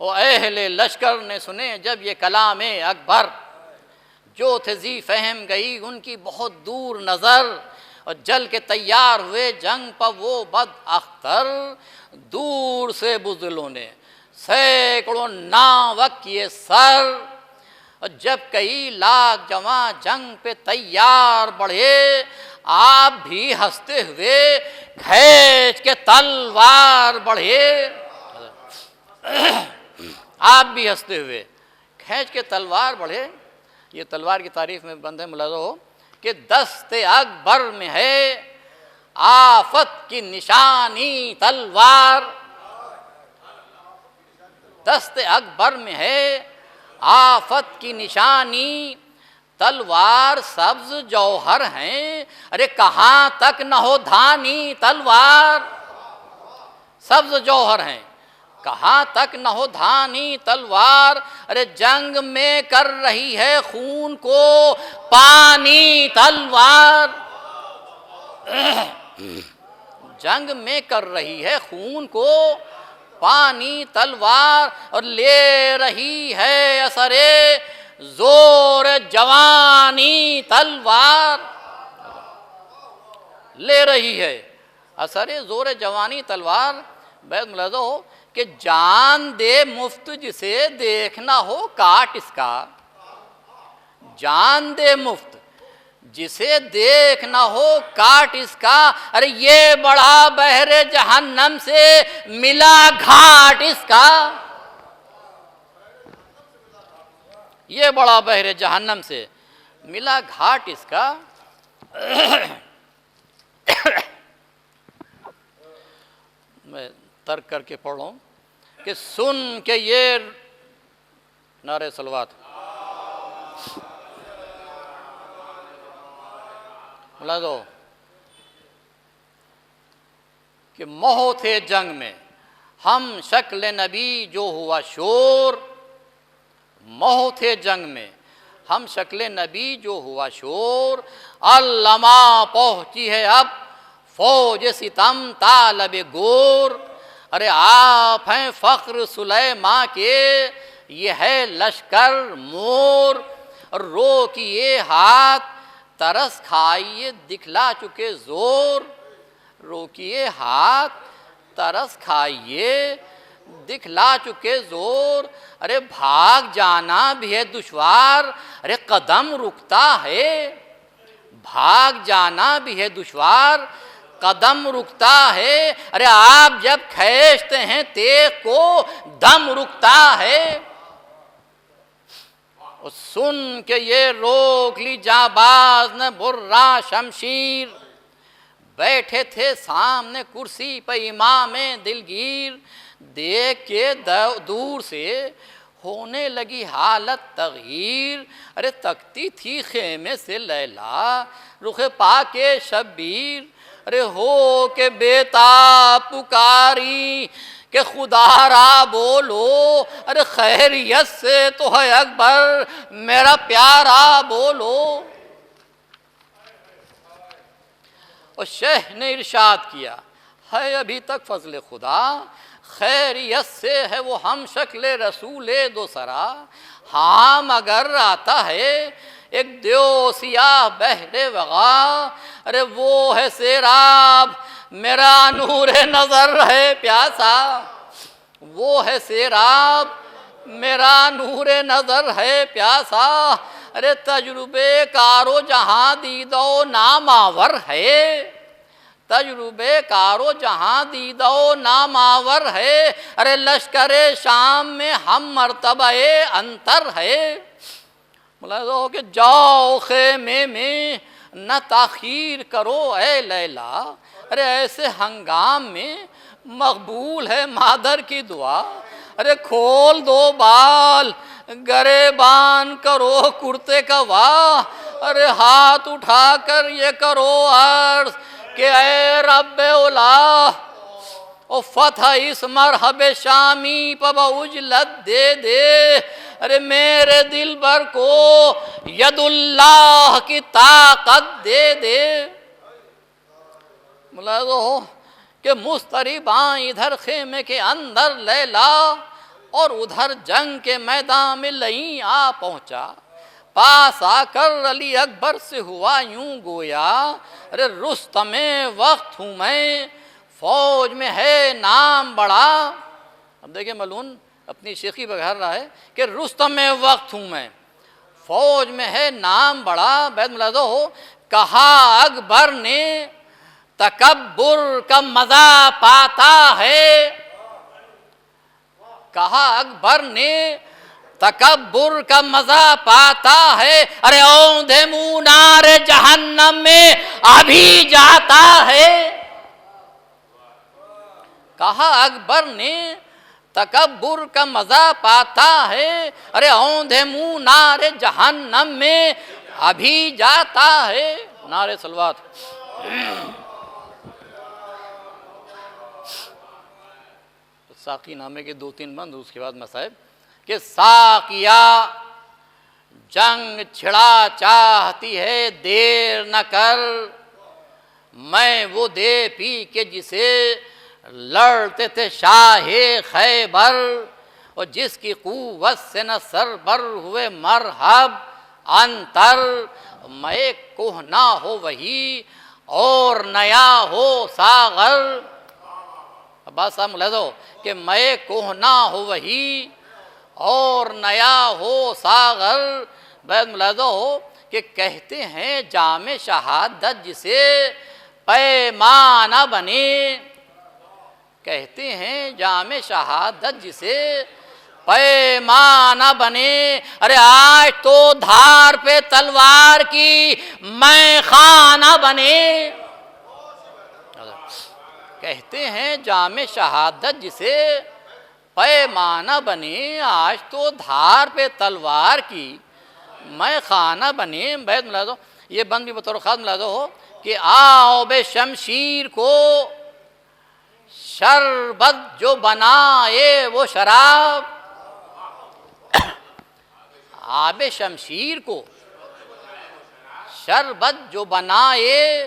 او اہل لشکر نے سنے جب یہ کلام اکبر، جو تھے ذی فہم گئی ان کی بہت دور نظر، اور جل کے تیار ہوئے جنگ پر وہ بد اختر، دور سے بزدلوں نے سینکڑوں ناوک کیے سر، اور جب کئی لاکھ جواں جنگ پہ تیار بڑھے، آپ بھی ہنستے ہوئے کھینچ کے تلوار بڑھے، آپ بھی ہنستے ہوئے کھینچ کے تلوار بڑھے۔ یہ تلوار کی تعریف میں بند ہے، ملاحظہ ہو کہ دست اکبر میں ہے آفت کی نشانی تلوار، دست اکبر میں ہے آفت کی نشانی تلوار، سبز جوہر ہیں، ارے کہاں تک نہ ہو دھانی تلوار، سبز جوہر ہیں کہاں تک نہ ہو دھانی تلوار، ارے جنگ میں کر رہی ہے خون کو پانی تلوار، جنگ میں کر رہی ہے خون کو پانی تلوار، اور لے رہی ہے اثر زور جوانی تلوار، لے رہی ہے اثر زور جوانی تلوار۔ بیت ملاحظہ ہو کہ جان دے مفت جسے دیکھنا ہو کاٹ اس کا، جان دے مفت جسے دیکھنا ہو کاٹ اس کا، ارے یہ بڑا بحر جہنم سے ملا گھاٹ اس کا، یہ بڑا بحر جہنم سے ملا گھاٹ اس کا۔ میں ترک کر کے پڑھ رہا ہوں کہ سن کے یہ نعرہ صلوات، ملاحظہ کہ مہو تھے جنگ میں ہم شکل نبی جو ہوا شور، مہو تھے جنگ میں ہم شکل نبی جو ہوا شور، علما پہنچی ہے اب فوج ستم طالب گور، ارے آپ ہیں فخر سلیمان کے یہ ہے لشکر مور، رو کیے ہاتھ ترس کھائیے دکھلا چکے زور، رو کیے ہاتھ ترس کھائیے دکھلا چکے زور، ارے بھاگ جانا بھی ہے دشوار، ارے قدم رکتا ہے، بھاگ جانا بھی ہے دشوار، قدم رکتا ہے، ارے آپ جب کھینچتے ہیں تیغ کو دم رکتا ہے۔ اور سن کے یہ روک لی جانباز نے برا شمشیر، بیٹھے تھے سامنے کرسی پہ امام دلگیر، دیکھ کے دور سے ہونے لگی حالت تغییر، ارے تکتی تھی خیمے سے لیلا رخ پاک شبیر، ارے ہو کے بیتاب پکاری کہ خدا را بولو، ارے خیریت سے تو ہے اکبر میرا پیارا بولو۔ اور شیخ نے ارشاد کیا ہے ابھی تک فضل خدا، خیریت سے ہے وہ ہم شکل رسول دو سرا، ہاں مگر آتا ہے ایک دیو سیاہ بحر وغا، ارے وہ ہے سیراب میرا نور نظر ہے پیاسا، وہ ہے سیراب میرا نور نظر ہے پیاسا، ارے تجربے کارو جہاں دیدو ناماور ہے، تجربے کارو جہاں دیدو ناماور ہے، ارے لشکر شام میں ہم مرتبہ انتر ہے۔ ملاحظہ ہو کہ جاؤ خیمے میں نہ تاخیر کرو اے لیلا، ارے ایسے ہنگام میں مقبول ہے مادر کی دعا، ارے کھول دو بال گریبان کرو کرتے کا واہ، ارے ہاتھ اٹھا کر یہ کرو عرض کہ اے رب اولا، او فتح اس مرحب شامی پہ اجلت دے دے، ارے میرے دل بر کو ید اللہ کی طاقت دے دے۔ ملاحظہ ہو کہ مضطرباں ادھر خیمے کے اندر لیلا اور ادھر جنگ کے میدان میں لئیں آ پہنچا، پاس آ کر علی اکبر سے ہوا یوں گویا، ارے رستم وقت ہوں میں فوج میں ہے نام بڑا۔ اب دیکھیں ملون اپنی شیخی بگھار رہا ہے کہ رستم وقت ہوں میں فوج میں ہے نام بڑا، بیت ملاحظہ ہو کہا اکبر نے تکبر کا مزہ پاتا ہے، کہا اکبر نے تکبر کا مزہ پاتا ہے، ارے اوندھے منہ نار جہنم میں ابھی جاتا ہے، کہا اکبر نے تکبر کا مزہ پاتا ہے، ارے اوندھے منہ نار جہنم میں ابھی جاتا ہے۔ نعرہ صلوات۔ ساقی نامے کے 2-3 بند، اس کے بعد مصائب کہ ساقیہ جنگ چھڑا چاہتی ہے دیر نہ کر، میں وہ دے پی کے جسے لڑتے تھے شاہ خیبر، اور جس کی قوت سے نہ سربر ہوئے مرحب انتر، میں کہنا ہو وہی اور نیا ہو ساغر۔ عباس صاحب ملاحظہ ہو کہ میں کہنا ہو وہی اور نیا ہو ساغر، بیت ملاحظہ ہو کہ کہتے ہیں جام شہادت جسے پیمانہ بنے، کہتے ہیں جام شہادت جسے پیمانہ بنے، ارے آج تو دھار پہ تلوار کی میں خانہ بنے، کہتے ہیں جام شہادت جسے پیمانہ بنے، آج تو دھار پہ تلوار کی میں خانہ بنے۔ بیت ملاحظہ یہ بند بھی بطور خاص ملاحظہ ہو کہ آؤ بے شمشیر کو شربت جو بنائے وہ شراب، آب شمشیر کو شربت جو بنائے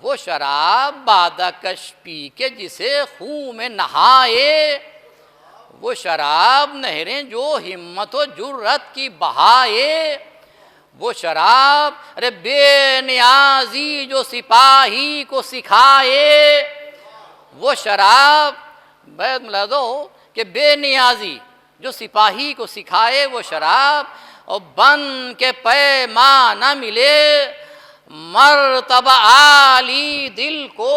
وہ شراب، بادہ کش پی کے جسے خون میں نہائے وہ شراب، نہریں جو ہمت و جرت کی بہائے وہ شراب، ارے بے نیازی جو سپاہی کو سکھائے وہ شراب۔ بیت ملاحظہ ہو کہ بے نیازی جو سپاہی کو سکھائے وہ شراب، اور بن کے پیمانہ ملے مرتبہ عالی دل کو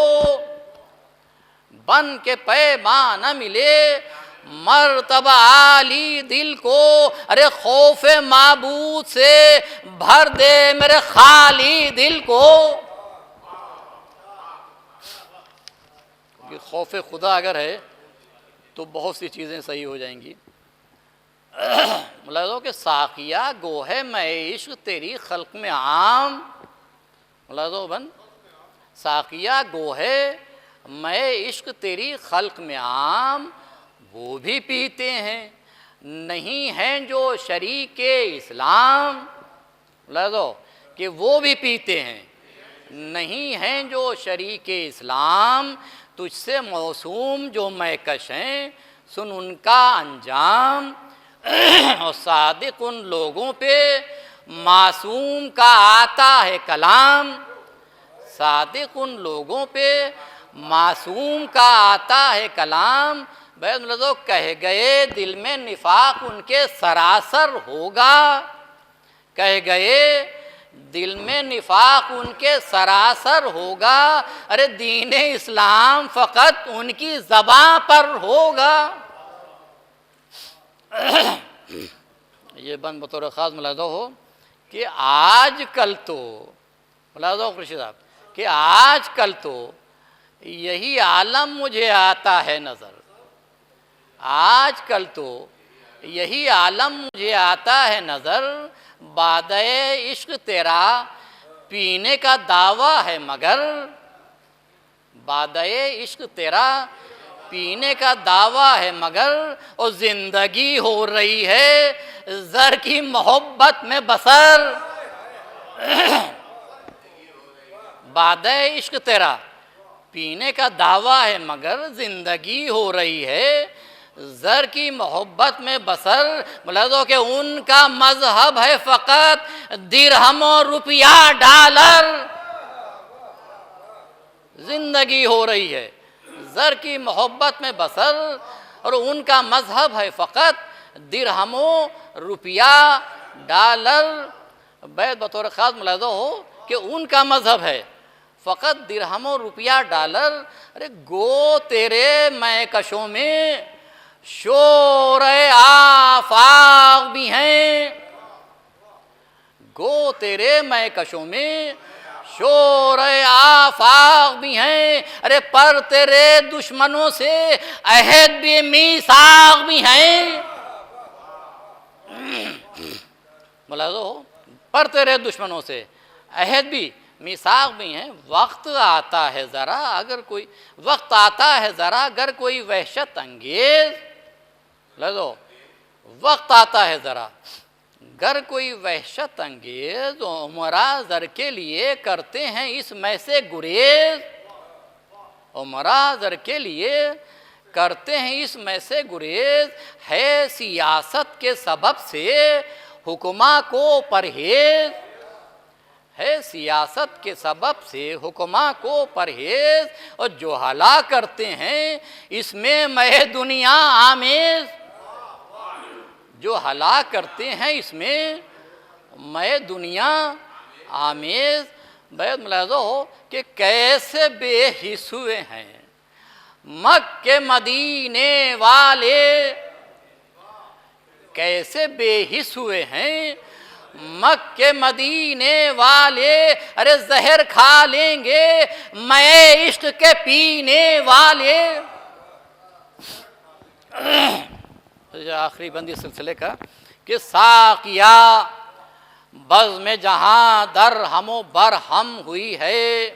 بن کے پیمانہ ملے، مرتبہ عالی دل کو ارے خوف معبود سے بھر دے میرے خالی دل کو. خوف خدا اگر ہے تو بہت سی چیزیں صحیح ہو جائیں گی. ملاحظہ ہو کہ ساقیہ گو ہے میں عشق تیری خلق میں عام. ملاحظہ ہو بن، ساقیہ گو ہے میں عشق تیری خلق میں عام، وہ بھی پیتے ہیں نہیں ہیں جو شریک اسلام. ملاحظہ ہو کہ وہ بھی پیتے ہیں نہیں ہیں جو شریک اسلام، تجھ سے موسوم جو میں کش ہیں سن ان کا انجام. اور صادق ان لوگوں پہ معصوم کا آتا ہے کلام، صادق ان لوگوں پہ معصوم کا آتا ہے کلام. بھائی ملازو کہہ گئے دل میں نفاق ان کے سراسر ہوگا، کہہ گئے دل میں نفاق ان کے سراسر ہوگا، ارے دین اسلام فقط ان کی زباں پر ہوگا. یہ بند بطور خاص ملاحظہ ہو کہ آج کل تو ملاحظہ ہو خورشید صاحب کہ آج کل تو یہی عالم مجھے آتا ہے نظر، آج کل تو یہی عالم مجھے آتا ہے نظر. بادۂ عشق تیرا پینے کا دعویٰ ہے مگر، بادۂ عشق تیرا پینے کا دعویٰ ہے مگر، اور زندگی ہو رہی ہے زر کی محبت میں بسر. بادۂ عشق تیرا پینے کا دعویٰ ہے مگر، زندگی ہو رہی ہے زر کی محبت میں بسر. ملاحظہ کہ ان کا مذہب ہے فقط درہم و روپیہ ڈالر، زندگی ہو رہی ہے زر کی محبت میں بسر، اور ان کا مذہب ہے فقط درہم و روپیہ ڈالر. بیت بطور خاص ملاحظہ ہو کہ ان کا مذہب ہے فقط درہم و روپیہ ڈالر. ارے گو تیرے میں کشوں میں شور آفاق بھی ہیں، گو تیرے میں کشوں میں شور آفاق بھی ہیں، ارے پر تیرے دشمنوں سے عہد بھی میثاق بھی ہیں. ملاحظہ ہو پر تیرے دشمنوں سے عہد بھی میثاق بھی ہیں. وقت آتا ہے ذرا اگر کوئی وقت آتا ہے ذرا اگر کوئی وحشت انگیز، لو وقت آتا ہے ذرا گر کوئی وحشت انگیز، عمرہ زر کے لیے کرتے ہیں اس میں سے گریز، عمرہ زر کے لیے کرتے ہیں اس میں سے گریز. ہے سیاست کے سبب سے حکماں کو پرہیز، ہے سیاست کے سبب سے حکماں کو پرہیز، اور جو ہلا کرتے ہیں اس میں مہ دنیا آمیز، جو ہلا کرتے ہیں اس میں مہ دنیا آمیز. بیت ملاحظہ ہو کہ کیسے بے حس ہوئے ہیں مکہ مدینے والے، کیسے بے حس ہوئے ہیں مکہ مدینے والے، ارے زہر کھا لیں گے میں عشق کے پینے والے. آخری بندی سلسلے کا کہ ساقیہ بزم جہاں در ہم و بر ہم ہوئی ہے،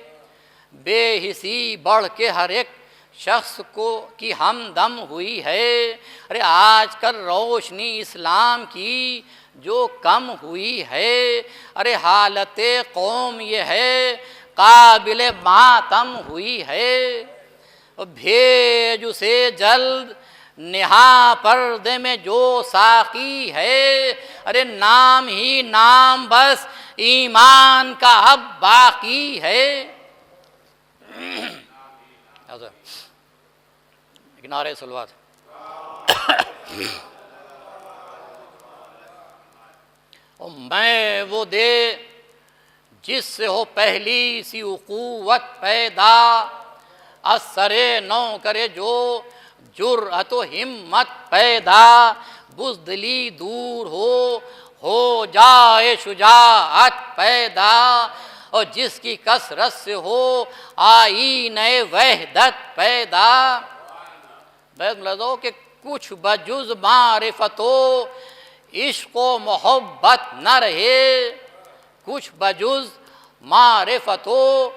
بے حسی بڑھ کے ہر ایک شخص کو کی ہمدم ہوئی ہے. ارے آج کل روشنی اسلام کی جو کم ہوئی ہے، ارے حالت قوم یہ ہے قابل ماتم ہوئی ہے. بھیج اسے جلد نہا پردے میں جو ساقی ہے، ارے نام ہی نام بس ایمان کا اب باقی ہے. نعرہ صلوات. میں وہ دے جس سے ہو پہلی سی اخوت پیدا، اثر نو کرے جو جرأت و ہمت پیدا، بزدلی دور ہو جائے شجاعت پیدا، اور جس کی کثرت سے ہو آئین وحدت پیدا۔ بیت ملازو کہ کچھ بجز معرفت و عشق و محبت نہ رہے، کچھ بجز معرفت و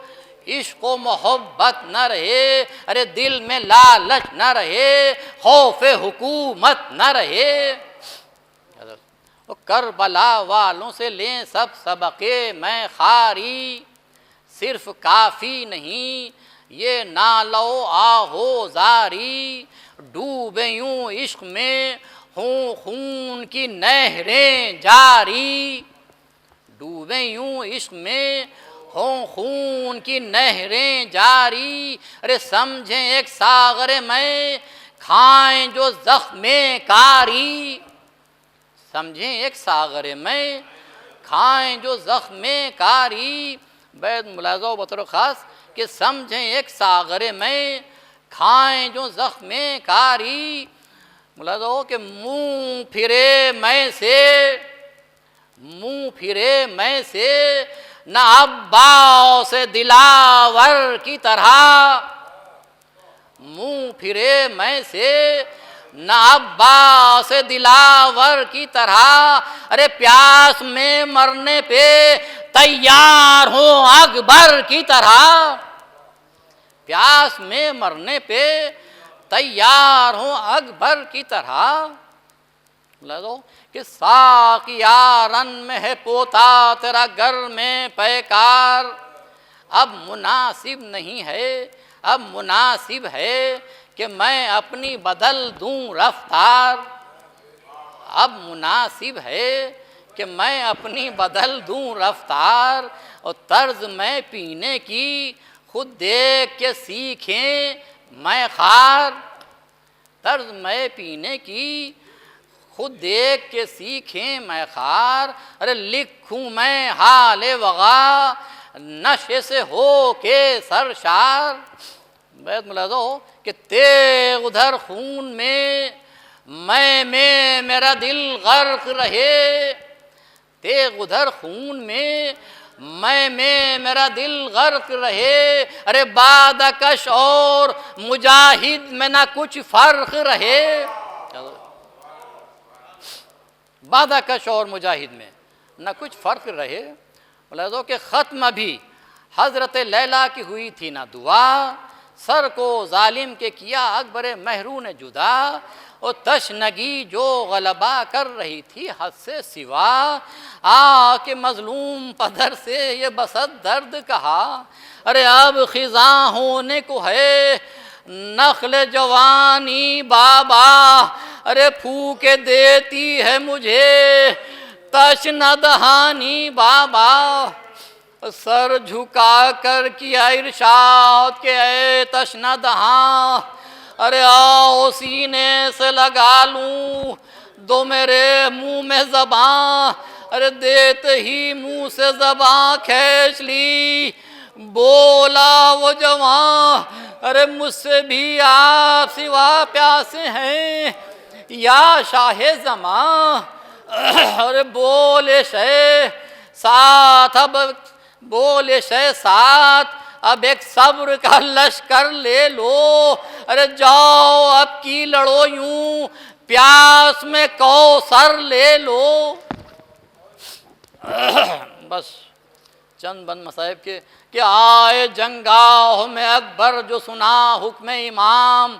عشق و محبت نہ رہے، ارے دل میں لالچ نہ رہے، خوف حکومت نہ رہے۔ کربلا والوں سے لیں سب سبق میں خاری، صرف کافی نہیں یہ نالو آہو زاری، ڈوبے یوں عشق میں ہوں خون کی نہریں جاری، ڈوبے یوں عشق میں ہوں خون کی نہریں جاری، ارے سمجھیں ایک ساغر میں کھائیں جو زخم کاری، سمجھیں ایک ساغر میں کھائیں جو زخم کاری۔ بیت ملاحظہ بطور خاص کہ سمجھیں ایک ساغر میں کھائیں جو زخم کاری، ملاحظہ ہو کہ منہ پھرے میں سے نہ عباس دلاور کی طرح، منہ پھرے میں سے نہ عباس دلاور کی طرح، ارے پیاس میں مرنے پہ تیار ہوں اکبر کی طرح، پیاس میں مرنے پہ تیار ہوں اکبر کی طرح۔ لو کہ ساقیا رن میں ہے پوتا تیرا گھر میں پیکار، اب مناسب نہیں ہے، اب مناسب ہے کہ میں اپنی بدل دوں رفتار، اب مناسب ہے کہ میں اپنی بدل دوں رفتار، اور طرز میں پینے کی خود دیکھ کے سیکھیں میں خار، طرز میں پینے کی خود دیکھ کے سیکھیں میں خار، ارے لکھوں میں حال وغا نشے سے ہو کے سرشار۔ بیت ملاحظہ ہو کہ تیغ ادھر خون میں میرا دل غرق رہے، تیغ ادھر خون میں میرا دل غرق رہے، ارے بادکش اور مجاہد میں نہ کچھ فرق رہے، بادکش اور مجاہد میں نہ کچھ فرق رہے۔ ملاحظہ کہ ختم بھی حضرت لیلا کی ہوئی تھی نہ دعا، سر کو ظالم کے کیا اکبر مہرو نے جدا، اور تشنگی جو غلبہ کر رہی تھی حد سے سوا، آ کے مظلوم پدر سے یہ بسط درد کہا، ارے اب خزاں ہونے کو ہے نخل جوانی بابا، ارے پھوکے دیتی ہے مجھے تشنہ دہانی بابا، سر جھکا کر کیا ارشاد کہ اے تشنہ دہاں، ارے آؤ سینے سے لگا لوں دو میرے منہ میں زباں، ارے دیتے ہی منہ سے زباں کھینچ لی، بولا وہ جوان، ارے مجھ سے بھی آپ سوا پیاسے ہیں یا شاہ زمان، ارے بولے شے ساتھ، اب بولے شے ساتھ، اب ایک صبر کا لشکر لے لو، ارے جاؤ اب کی لڑو یوں پیاس میں کوثر لے لو۔ بس چند بند مصائب کے کہ آئے جنگاہ میں اکبر جو سنا حکم امام،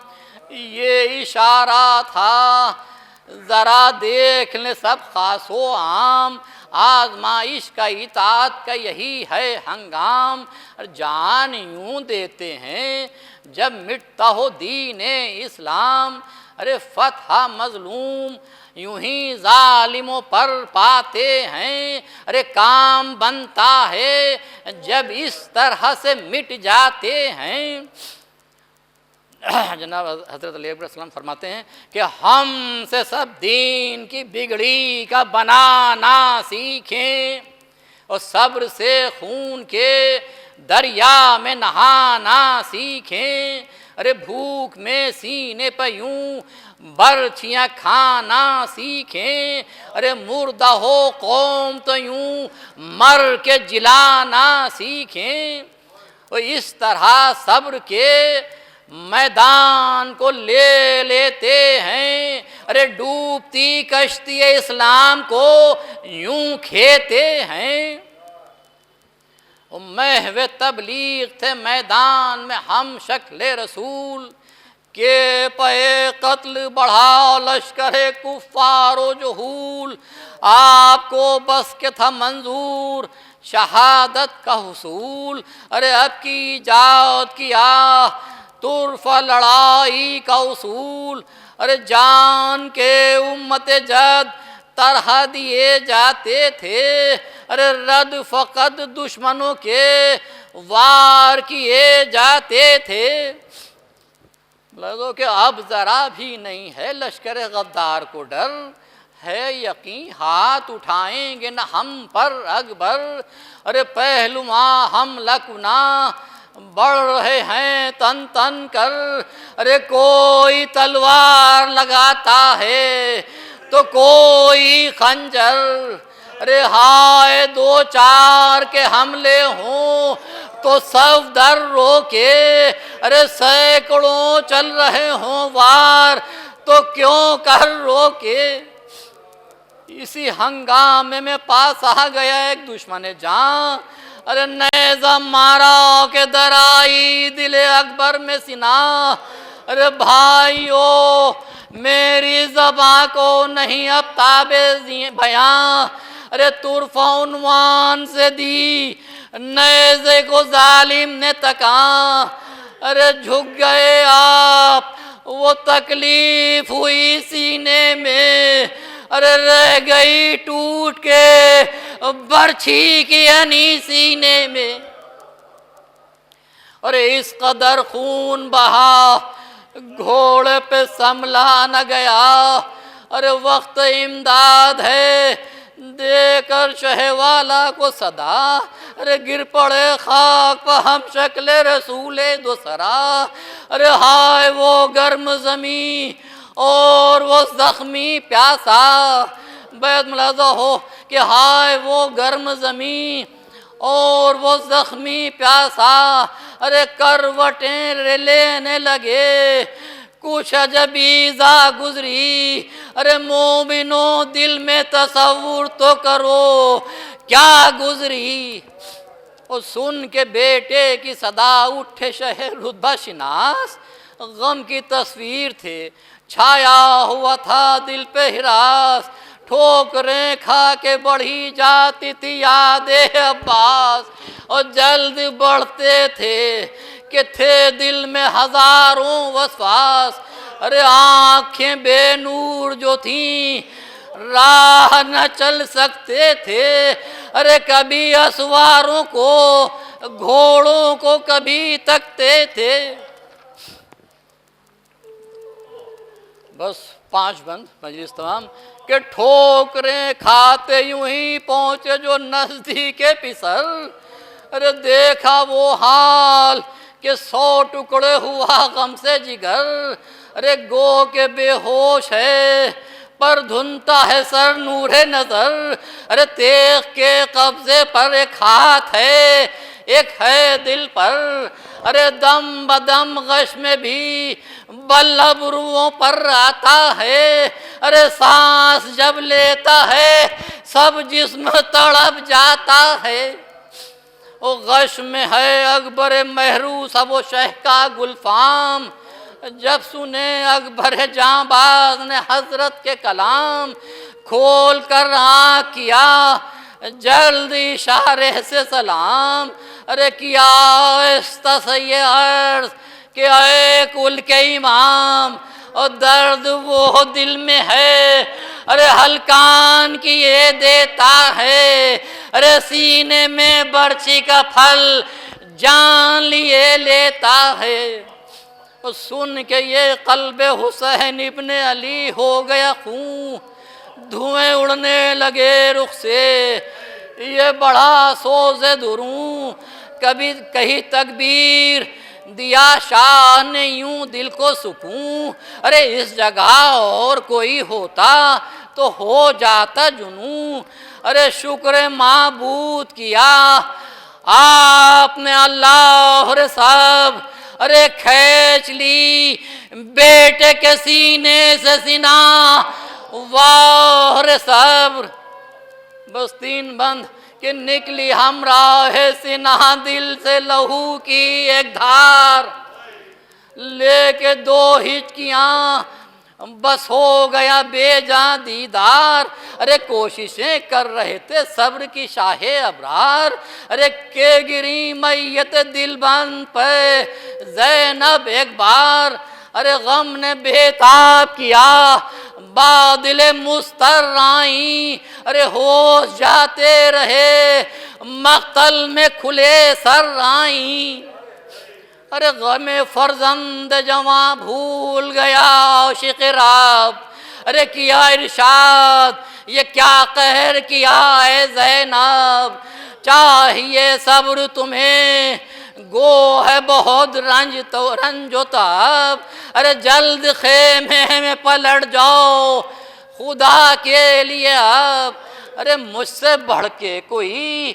یہ اشارہ تھا ذرا دیکھ لیں سب خاص و عام، آزمائش کا اطاعت کا یہی ہے ہنگام، جان یوں دیتے ہیں جب مٹتا ہو دین اسلام، ارے فتح مظلوم یوں ہی ظالموں پر پاتے ہیں، ارے کام بنتا ہے جب اس طرح سے مٹ جاتے ہیں۔ جناب حضرت علیہ السلام فرماتے ہیں کہ ہم سے سب دین کی بگڑی کا بنانا سیکھیں، اور صبر سے خون کے دریا میں نہانا سیکھیں، ارے بھوک میں سینے پہ یوں برچیاں کھانا سیکھیں، ارے مردہ ہو قوم تو یوں مر کے جلانا سیکھیں۔ اور اس طرح صبر کے میدان کو لے لیتے ہیں، ارے ڈوبتی کشتی اسلام کو یوں کھیتے ہیں۔ محو تبلیغ تھے میدان میں ہم شکل رسول، کہ پے قتل بڑھا لشکر کفار و جہول، آپ کو بس کے تھا منظور شہادت کا حصول، ارے اب کی جات کیا طرفہ لڑائی کا اصول، ارے جان کے امت جد طرح دیے جاتے تھے، ارے رد فقط دشمنوں کے وار کیے جاتے تھے۔ لگو کہ اب ذرا بھی نہیں ہے لشکر غدار کو ڈر، ہے یقین ہاتھ اٹھائیں گے نہ ہم پر اکبر، ارے پہلواں حملہ کناں بڑھ رہے ہیں تن تن کر، ارے کوئی تلوار لگاتا ہے تو کوئی خنجر، ارے ہائے دو چار کے حملے ہوں تو صف در روکے، ارے سینکڑوں چل رہے ہوں وار تو کیوں کر روکے۔ اسی ہنگامے میں پاس آ گیا ایک دشمن جاں، ارے نیزہ مارا کہ درائی دل اکبر میں سنا، ارے بھائیو میری زباں کو نہیں اب تابع بیاں، ارے طرف عنوان سے دی نیزے کو ظالم نے تکاں، ارے جھک گئے آپ وہ تکلیف ہوئی سینے میں، ارے رہ گئی ٹوٹ کے برچھی کی ہنی سینے میں، اور اس قدر خون بہا گھوڑے پہ سنبھلا نہ گیا، ارے وقت امداد ہے دے کر شہ والا کو صدا، ارے گر پڑے خاک پہ ہم شکل رسول دوسرا، ارے ہائے وہ گرم زمین اور وہ زخمی پیاسا، بیت ملاحظہ ہو کہ ہائے وہ گرم زمین اور وہ زخمی پیاسا، ارے کروٹیں لینے لگے کچھ عجب ایذا گزری، ارے مومنوں دل میں تصور تو کرو کیا گزری۔ اور سن کے بیٹے کی صدا اٹھے شہر رتبہ شناس، غم کی تصویر تھے چھایا ہوا تھا دل پہ ہراس، ٹھوکریں کھا کے بڑھی جاتی تھی یاد عباس، اور جلد بڑھتے تھے کہ تھے دل میں ہزاروں وسواس، ارے آنکھیں بے نور جو تھیں راہ نہ چل سکتے تھے، ارے کبھی اسواروں کو گھوڑوں کو کبھی تکتے تھے۔ بس 5 بند مجلس تمام کہ ٹھوکریں کھاتے یوں ہی پہنچے جو نزدیک پسر، ارے دیکھا وہ حال کہ 100 ٹکڑے ہوا غم سے جگر، ارے گو کے بے ہوش ہے پر دھنتا ہے سر نور نظر، ارے تیغ کے قبضے پر ایک ہاتھ ہے ایک ہے دل پر، ارے دم بدم غش میں بھی بل ابروؤں پر آتا ہے، ارے سانس جب لیتا ہے سب جسم تڑپ جاتا ہے، او غش میں ہے اکبر محروس اب و شہ کا گلفام، جب سنے اکبر جاں باز نے حضرت کے کلام، کھول کر آنکھ کیا جلد اشارے سے سلام، ارے کیا آہستہ سے یہ عرض کہ اے کل کے امام، اور درد وہ دل میں ہے ارے ہلکان کیے دیتا ہے، ارے سینے میں برچھی کا پھل جان لیے لیتا ہے، اور سن کے یہ قلب حسین ابن علی ہو گیا خون، دھوئیں اڑنے لگے رخ سے یہ بڑا سوز دروں کبھی کہی تکبیر دیا شاہ نے یوں دل کو سکون، ارے اس جگہ اور کوئی ہوتا تو ہو جاتا جنوں، ارے شکر معبود کیا آپ نے اللہ، ارے سب ارے کھینچ لی بیٹے کے سینے سے سینہ، واہ ارے صبر، بس تین بند کہ نکلی ہمراہ سینہ دل سے لہو کی ایک دھار، لے کے دو ہچکیاں بس ہو گیا بے جان دیدار، ارے کوششیں کر رہے تھے صبر کی شاہ ابرار، ارے کہ گری میت دل بند پہ زینب ایک بار، ارے غم نے بےتاب کیا بادل مستر آئیں، ارے ہوش جاتے رہے مقتل میں کھلے سر آئیں، ارے غم فرزند جواں بھول گیا عاشق رب، ارے کیا ارشاد یہ کیا قہر کیا ہے زینب، چاہیے صبر تمہیں گو ہے بہت رنج و تاب، ارے جلد خیمے میں پلٹ جاؤ خدا کے لیے اب، ارے مجھ سے بڑھ کے کوئی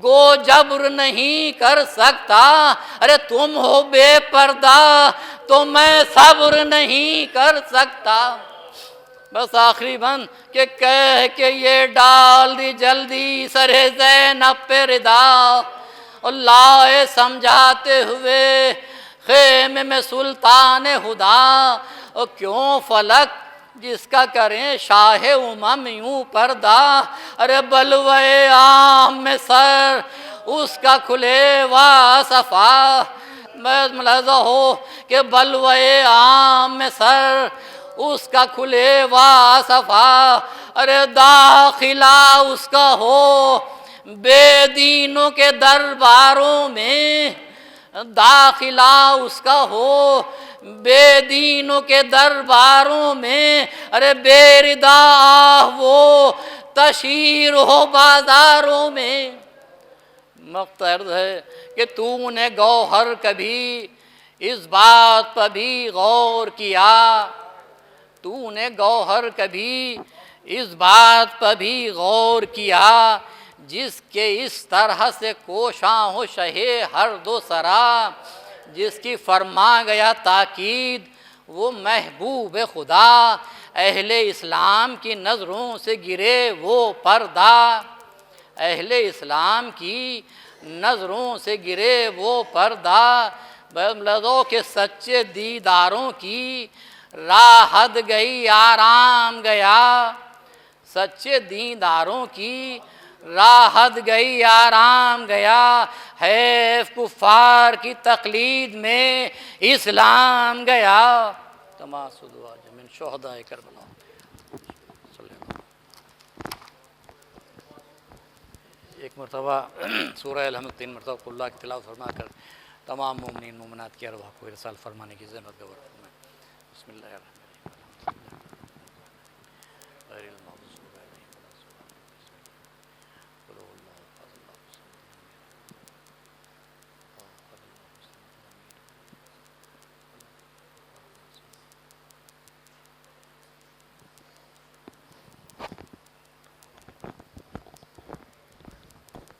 گو جبر نہیں کر سکتا، ارے تم ہو بے پردہ تو میں صبر نہیں کر سکتا، بس آخری بند کہ کہہ کے یہ ڈال دی جلدی سر زینب پہ ردا، اور لائے سمجھاتے ہوئے خیمے میں سلطان خدا، اور کیوں فلک جس کا کریں شاہ امم یوں پردہ، ارے بلوے عام میں سر اس کا کھلے وا صفا، میں ملاحظہ ہو کہ بلوے عام میں سر اس کا کھلے وا صفا، ارے داخلہ اس کا ہو بے دینوں کے درباروں میں، داخلہ اس کا ہو بے دینوں کے درباروں میں، ارے بے ردا وہ تشہیر ہو بازاروں میں، مقصد ہے کہ تو نے گوہر کبھی اس بات پر بھی غور کیا، تو نے گوہر کبھی اس بات پر بھی غور کیا، جس کے اس طرح سے کوشاں ہو شہ ہر دو سرا، جس کی فرما گیا تاکید وہ محبوب خدا، اہل اسلام کی نظروں سے گرے وہ پردہ، اہل اسلام کی نظروں سے گرے وہ پردہ، لذو کے سچے دیداروں کی راحت گئی آرام گیا، سچے دیداروں کی راحت گئی آرام گیا، حیف کفار کی تقلید میں اسلام گیا، تماسد واجب من شہداء کربلا۔ ایک مرتبہ سورہ الحمد 3 مرتبہ قل اللہ کی تلاوت فرما کر تمام مومنین مومنات کی ارواح کو ارسال فرمانے کی زحمت گوار فرمائیں۔ بسم اللہ الرحمن الرحیم۔